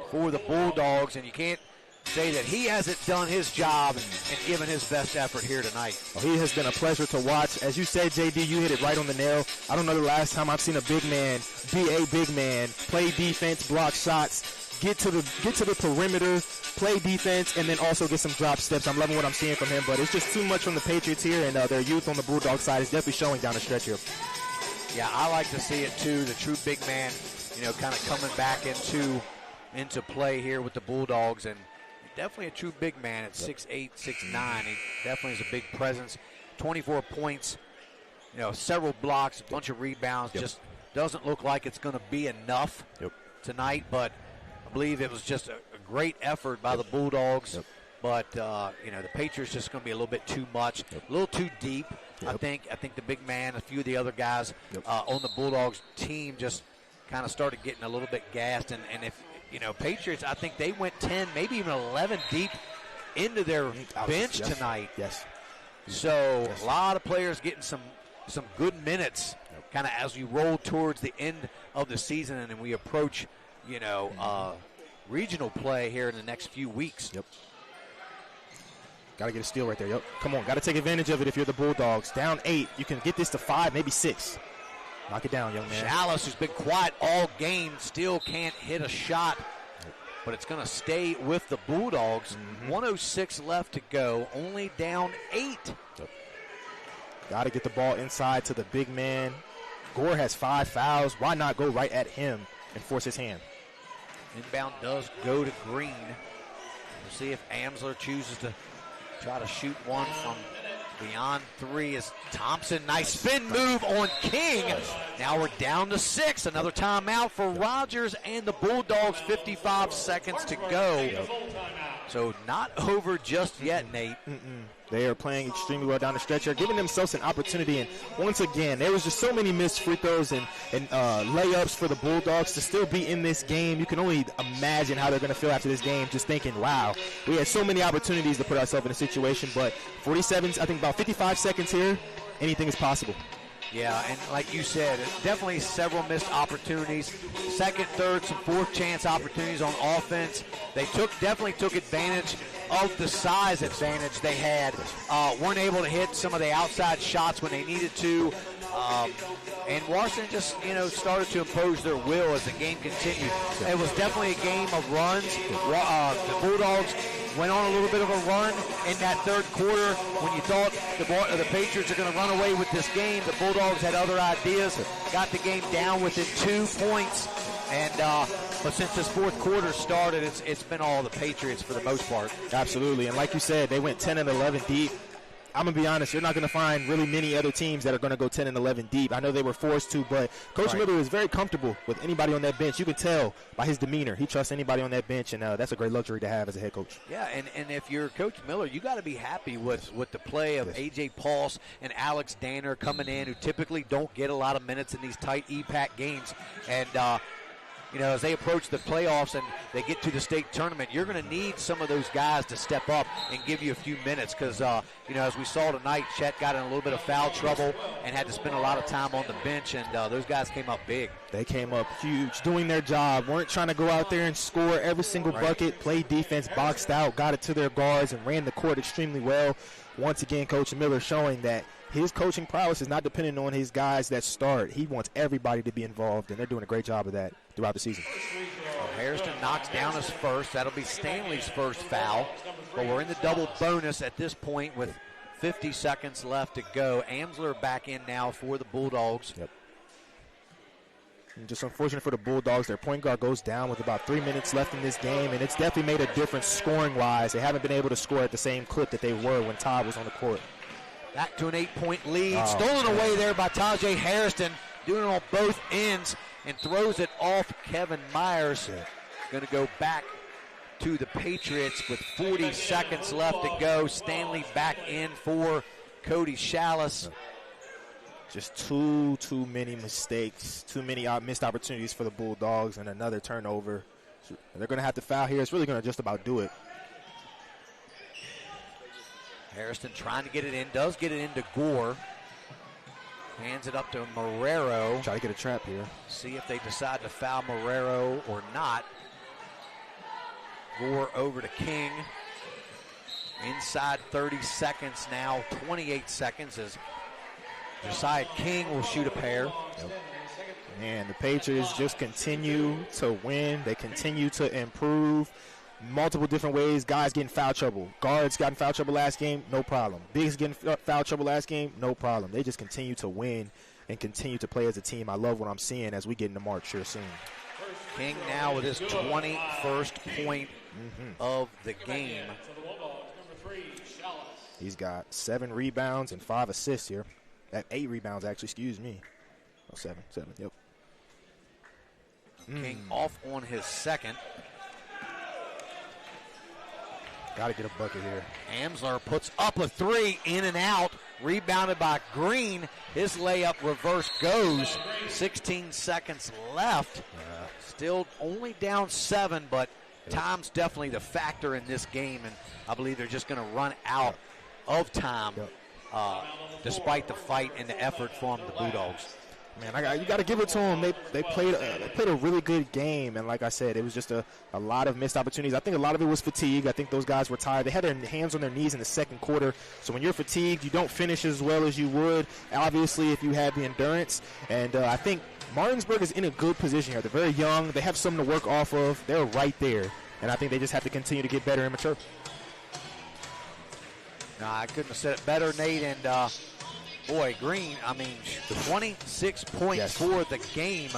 for the Bulldogs, and you can't say that he hasn't done his job and given his best effort here tonight. Well, he has been a pleasure to watch. As you said, JD, you hit it right on the nail. I don't know the last time I've seen a big man be a big man, play defense, block shots, get to the perimeter, play defense, and then also get some drop steps. I'm loving what I'm seeing from him, but it's just too much from the Patriots here, and their youth on the Bulldog side is definitely showing down the stretch here. Yeah, I like to see it too. The true big man, kind of coming back into play here with the Bulldogs, and definitely a true big man at 6'8", 6'9". He definitely is a big presence. 24 points, several blocks, a bunch of rebounds. Just doesn't look like it's going to be enough tonight, but I believe it was just a great effort by the Bulldogs. But, the Patriots just going to be a little bit too much, a little too deep. I think the big man, a few of the other guys on the Bulldogs team just kind of started getting a little bit gassed. And if, Patriots, I think they went 10, maybe even 11 deep into their bench tonight. Yes. So a lot of players getting some good minutes kind of as we roll towards the end of the season and we approach, regional play here in the next few weeks. Got to get a steal right there. Come on, got to take advantage of it if you're the Bulldogs. Down 8, you can get this to 5, maybe 6. Knock it down, young man. Shallis, who's been quiet all game, still can't hit a shot, but it's going to stay with the Bulldogs. 1:06 left to go, only down 8. Got to get the ball inside to the big man. Gore has 5 fouls. Why not go right at him and force his hand? Inbound does go to Green. We'll see if Amsler chooses to try to shoot one from beyond 3 as Thompson. Nice spin move on King. Now we're down to 6. Another timeout for Rogers and the Bulldogs. 55 seconds to go. So not over just yet, Nate. They are playing extremely well down the stretch here, giving themselves an opportunity. And once again, there was just so many missed free throws and layups for the Bulldogs to still be in this game. You can only imagine how they're going to feel after this game, just thinking, wow, we had so many opportunities to put ourselves in a situation. But 47, I think about 55 seconds here, anything is possible. Yeah, and like you said, definitely several missed opportunities. Second, third, some fourth chance opportunities on offense. They definitely took advantage of the size advantage they had. Weren't able to hit some of the outside shots when they needed to. And Washington just, started to impose their will as the game continued. It was definitely a game of runs. The Bulldogs went on a little bit of a run in that third quarter. When you thought the Patriots are going to run away with this game, the Bulldogs had other ideas, got the game down within 2 points. And but since this fourth quarter started, it's been all the Patriots for the most part. Absolutely. And like you said, they went 10 and 11 deep. I'm going to be honest, you're not going to find really many other teams that are going to go 10 and 11 deep. I know they were forced to, but Coach Miller is very comfortable with anybody on that bench. You can tell by his demeanor. He trusts anybody on that bench, and that's a great luxury to have as a head coach. Yeah, and if you're Coach Miller, you got to be happy with the play of A.J. Pulse and Alex Danner coming in, who typically don't get a lot of minutes in these tight EPAC games. And, as they approach the playoffs and they get to the state tournament, you're going to need some of those guys to step up and give you a few minutes because, as we saw tonight, Chet got in a little bit of foul trouble and had to spend a lot of time on the bench, and those guys came up big. They came up huge, doing their job, weren't trying to go out there and score every single bucket, played defense, boxed out, got it to their guards, and ran the court extremely well. Once again, Coach Miller showing that his coaching prowess is not dependent on his guys that start. He wants everybody to be involved, and they're doing a great job of that throughout the season. Well, Harrison knocks down his first. That'll be Stanley's first foul. But we're in the double bonus at this point with 50 seconds left to go. Amsler back in now for the Bulldogs. Yep. And just unfortunate for the Bulldogs, their point guard goes down with about 3 minutes left in this game, and it's definitely made a difference scoring-wise. They haven't been able to score at the same clip that they were when Todd was on the court. Back to an 8-point lead. Stolen away there by Tajay Harrison, doing it on both ends, and throws it off Kevin Myers. Going to go back to the Patriots with 40 seconds left to go. Stanley back in for Cody Shallis. Just too many mistakes, too many missed opportunities for the Bulldogs, and another turnover. They're going to have to foul here. It's really going to just about do it. Harrison trying to get it in, does get it into Gore. Hands it up to Marrero. Try to get a trap here. See if they decide to foul Marrero or not. Gore over to King. Inside 30 seconds now, 28 seconds as Josiah King will shoot a pair. Yep. Man, the Patriots just continue to win. They continue to improve. Multiple different ways. Guys getting foul trouble. Guards got in foul trouble last game, no problem. Bigs getting foul trouble last game, no problem. They just continue to win and continue to play as a team. I love what I'm seeing as we get into March here soon. King now with his 21st point of the game. He's got 7 rebounds and 5 assists here. 8 rebounds, actually, excuse me. Oh, 7, yep. King off on his second. Got to get a bucket here. Amsler puts up a 3, in and out. Rebounded by Green. His layup reverse goes. 16 seconds left. Still only down 7, but time's definitely the factor in this game, and I believe they're just going to run out of time despite the fight and the effort from the Bulldogs. Man, you got to give it to them. They played a really good game, and like I said, it was just a lot of missed opportunities. I think a lot of it was fatigue. I think those guys were tired. They had their hands on their knees in the second quarter, so when you're fatigued, you don't finish as well as you would, obviously, if you had the endurance. And I think Martinsburg is in a good position here. They're very young. They have something to work off of. They're right there, and I think they just have to continue to get better and mature. No, I couldn't have said it better, Nate, and boy, Green, 26 points for the game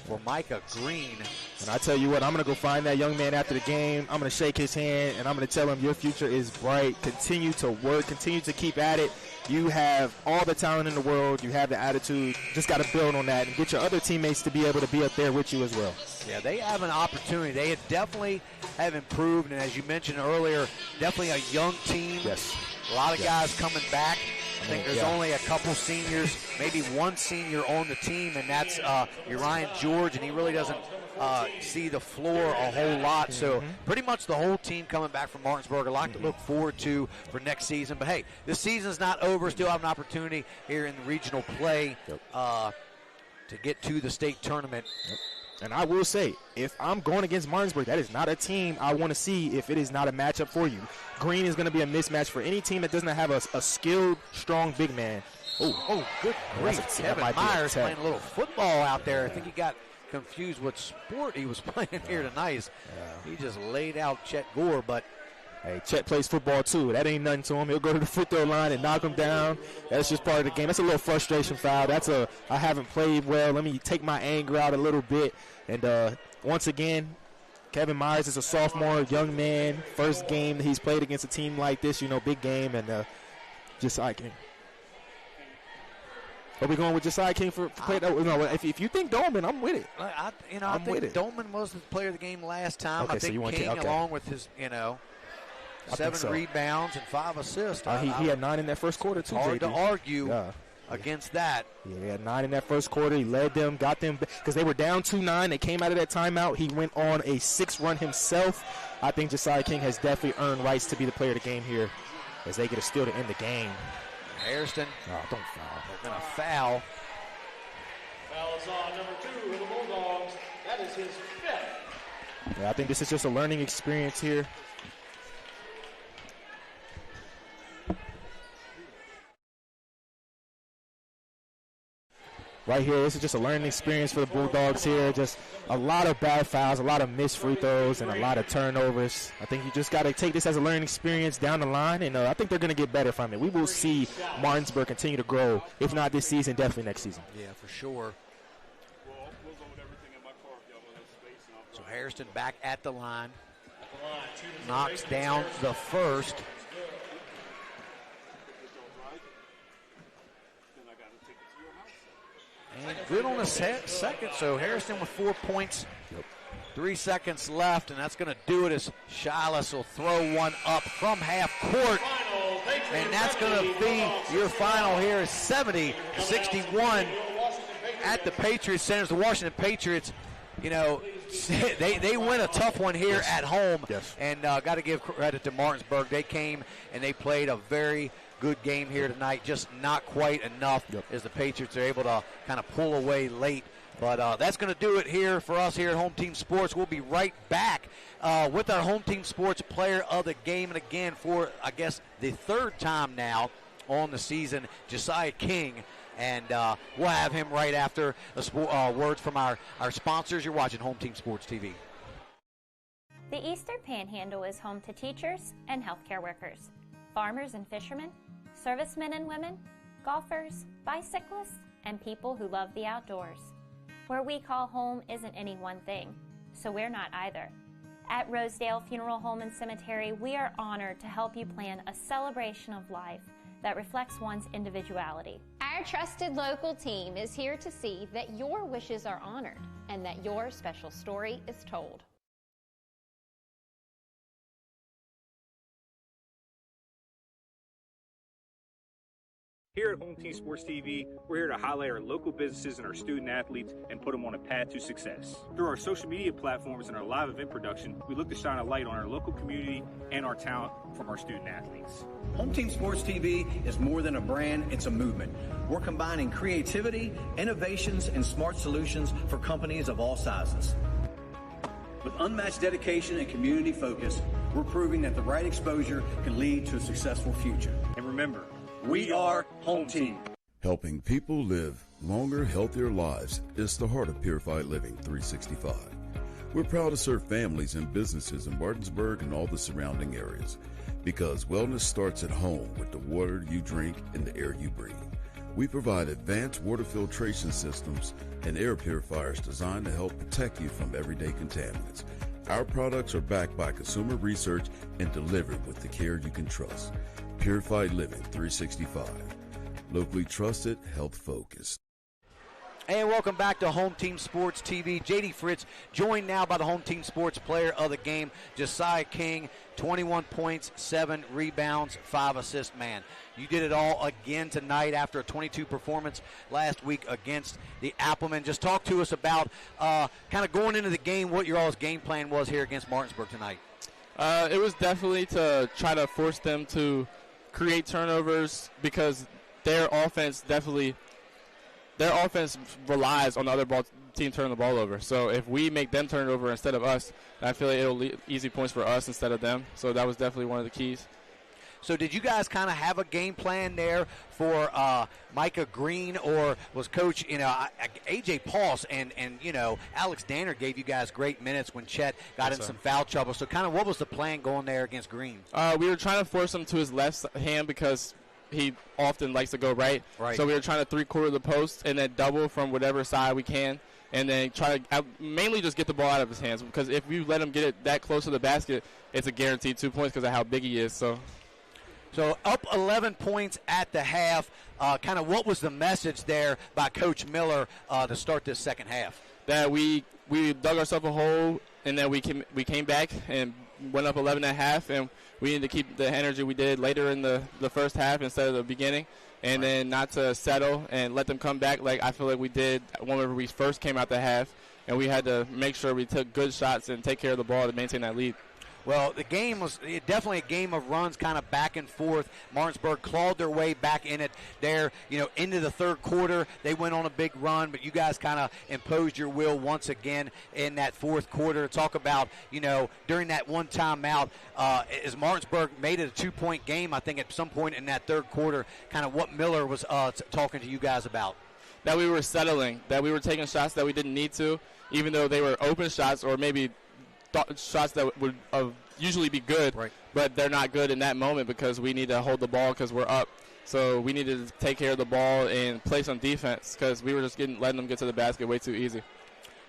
for Micah Green. And I tell you what, I'm going to go find that young man after the game. I'm going to shake his hand, and I'm going to tell him your future is bright. Continue to work. Continue to keep at it. You have all the talent in the world. You have the attitude. Just got to build on that and get your other teammates to be able to be up there with you as well. Yeah, they have an opportunity. They definitely have improved, and as you mentioned earlier, definitely a young team. Yes. A lot of guys coming back. I think there's only a couple seniors, maybe one senior on the team, and that's Uriah George, and he really doesn't see the floor a whole lot. So pretty much the whole team coming back from Martinsburg. A lot to look forward to for next season. But, hey, this season's not over. Still have an opportunity here in the regional play to get to the state tournament. And I will say, if I'm going against Martinsburg, that is not a team I want to see if it is not a matchup for you. Green is going to be a mismatch for any team that doesn't have a skilled, strong big man. Oh, good grief. Kevin Myers playing a little football out there. I think he got confused what sport he was playing here tonight. He just laid out Chet Gore, but hey, Chet plays football too. That ain't nothing to him. He'll go to the free throw line and knock him down. That's just part of the game. That's a little frustration foul. I haven't played well. Let me take my anger out a little bit. And once again, Kevin Myers is a sophomore, young man. First game that he's played against a team like this, big game, and Josiah King. Are we going with Josiah King for play? No, if you think Dolman, I'm with it. I think Dolman was the player of the game last time. Okay, I think so King, along with his, 7 rebounds and 5 assists. He had 9 in that first quarter, too, hard JD. to argue against that. Yeah, he had 9 in that first quarter. He led them, got them, because they were down 2-9. They came out of that timeout. He went on a 6-run himself. I think Josiah King has definitely earned rights to be the player of the game here as they get a steal to end the game. Hairston. No, don't foul. They're going to foul. Foul is on number 2 of the Bulldogs. That is his 5th. Yeah, I think this is just a learning experience here. Right here, this is just a learning experience for the Bulldogs here. Just a lot of bad fouls, a lot of missed free throws, and a lot of turnovers. I think you just got to take this as a learning experience down the line, and I think they're going to get better from it. We will see Martinsburg continue to grow, if not this season, definitely next season. Yeah, for sure. So Hairston back at the line. Knocks down the first. And good on the second, so Hairston with 4 points. 3 seconds left, and that's going to do it as Shilas will throw one up from half court. And that's going to be your final here is 70-61 at the Patriots Center. The Washington Patriots, they win a tough one here at home. Yes. And got to give credit to Martinsburg. They came and they played a very good game here tonight, just not quite enough as the Patriots are able to kind of pull away late. But that's going to do it here for us here at Home Team Sports. We'll be right back with our Home Team Sports player of the game. And again, for, I guess, the 3rd time now on the season, Josiah King. And we'll have him right after words from our sponsors. You're watching Home Team Sports TV. The Eastern Panhandle is home to teachers and healthcare workers, farmers and fishermen, servicemen and women, golfers, bicyclists, and people who love the outdoors. Where we call home isn't any one thing, so we're not either. At Rosedale Funeral Home and Cemetery, we are honored to help you plan a celebration of life that reflects one's individuality. Our trusted local team is here to see that your wishes are honored and that your special story is told. Here at Home Team Sports TV, we're here to highlight our local businesses and our student athletes and put them on a path to success. Through our social media platforms and our live event production, we look to shine a light on our local community and our talent from our student athletes. Home Team Sports TV is more than a brand, it's a movement. We're combining creativity, innovations, and smart solutions for companies of all sizes. With unmatched dedication and community focus, we're proving that the right exposure can lead to a successful future. And remember, we are Home Team. Helping people live longer, healthier lives is the heart of Purified Living 365. We're proud to serve families and businesses in Martinsburg and all the surrounding areas because wellness starts at home with the water you drink and the air you breathe. We provide advanced water filtration systems and air purifiers designed to help protect you from everyday contaminants. Our products are backed by consumer research and delivered with the care you can trust. Purified Living 365. Locally trusted, health focused. And welcome back to Home Team Sports TV. J.D. Fritz joined now by the Home Team Sports player of the game, Josiah King, 21 points, 7 rebounds, 5 assists. Man, you did it all again tonight after a 22 performance last week against the Applemen. Just talk to us about kind of going into the game, what your all's game plan was here against Martinsburg tonight. It was definitely to try to force them to create turnovers because their offense relies on the other team turning the ball over. So if we make them turn it over instead of us, I feel like it'll lead easy points for us instead of them. So that was definitely one of the keys. So did you guys kind of have a game plan there for Micah Green, or was Coach, A.J. Pauls and Alex Danner gave you guys great minutes when Chet got in some foul trouble. So kind of what was the plan going there against Green? We were trying to force him to his left hand because he often likes to go right. So we were trying to three-quarter the post and then double from whatever side we can, and then try to mainly just get the ball out of his hands, because if you let him get it that close to the basket, it's a guaranteed 2 points because of how big he is. So up 11 points at the half. Kind of what was the message there by Coach Miller to start this second half? That we dug ourselves a hole, and then we came back and went up 11 at half, and we need to keep the energy we did later in the first half instead of the beginning, and then not to settle and let them come back like I feel like we did whenever we first came out the half, and we had to make sure we took good shots and take care of the ball to maintain that lead. Well, the game was definitely a game of runs, kind of back and forth. Martinsburg clawed their way back in it there, into the third quarter. They went on a big run, but you guys kind of imposed your will once again in that fourth quarter. Talk about, during that one timeout, as Martinsburg made it a 2-point game, I think at some point in that third quarter, kind of what Miller was talking to you guys about. That we were settling, that we were taking shots that we didn't need to, even though they were open shots or maybe shots that would usually be good, but they're not good in that moment because we need to hold the ball because we're up. So we needed to take care of the ball and play some defense because we were just letting them get to the basket way too easy.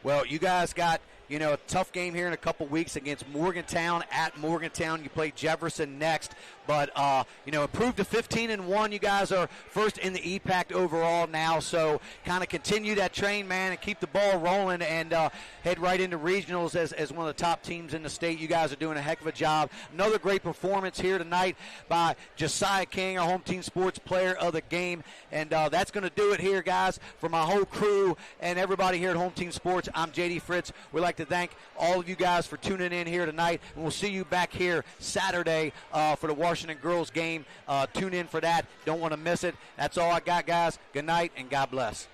Well, you guys got a tough game here in a couple weeks against Morgantown at Morgantown. You play Jefferson next, but improved to 15-1. You guys are first in the EPAC overall now, so kind of continue that train, man, and keep the ball rolling and head right into regionals as one of the top teams in the state. You guys are doing a heck of a job. Another great performance here tonight by Josiah King, our home team sports player of the game, and that's going to do it here, guys. For my whole crew and everybody here at Home Team Sports, I'm J.D. Fritz. We'd like to thank all of you guys for tuning in here tonight, and we'll see you back here Saturday for the Washington girls game. Tune in for that. Don't want to miss it. That's all I got, guys. Good night, and God bless.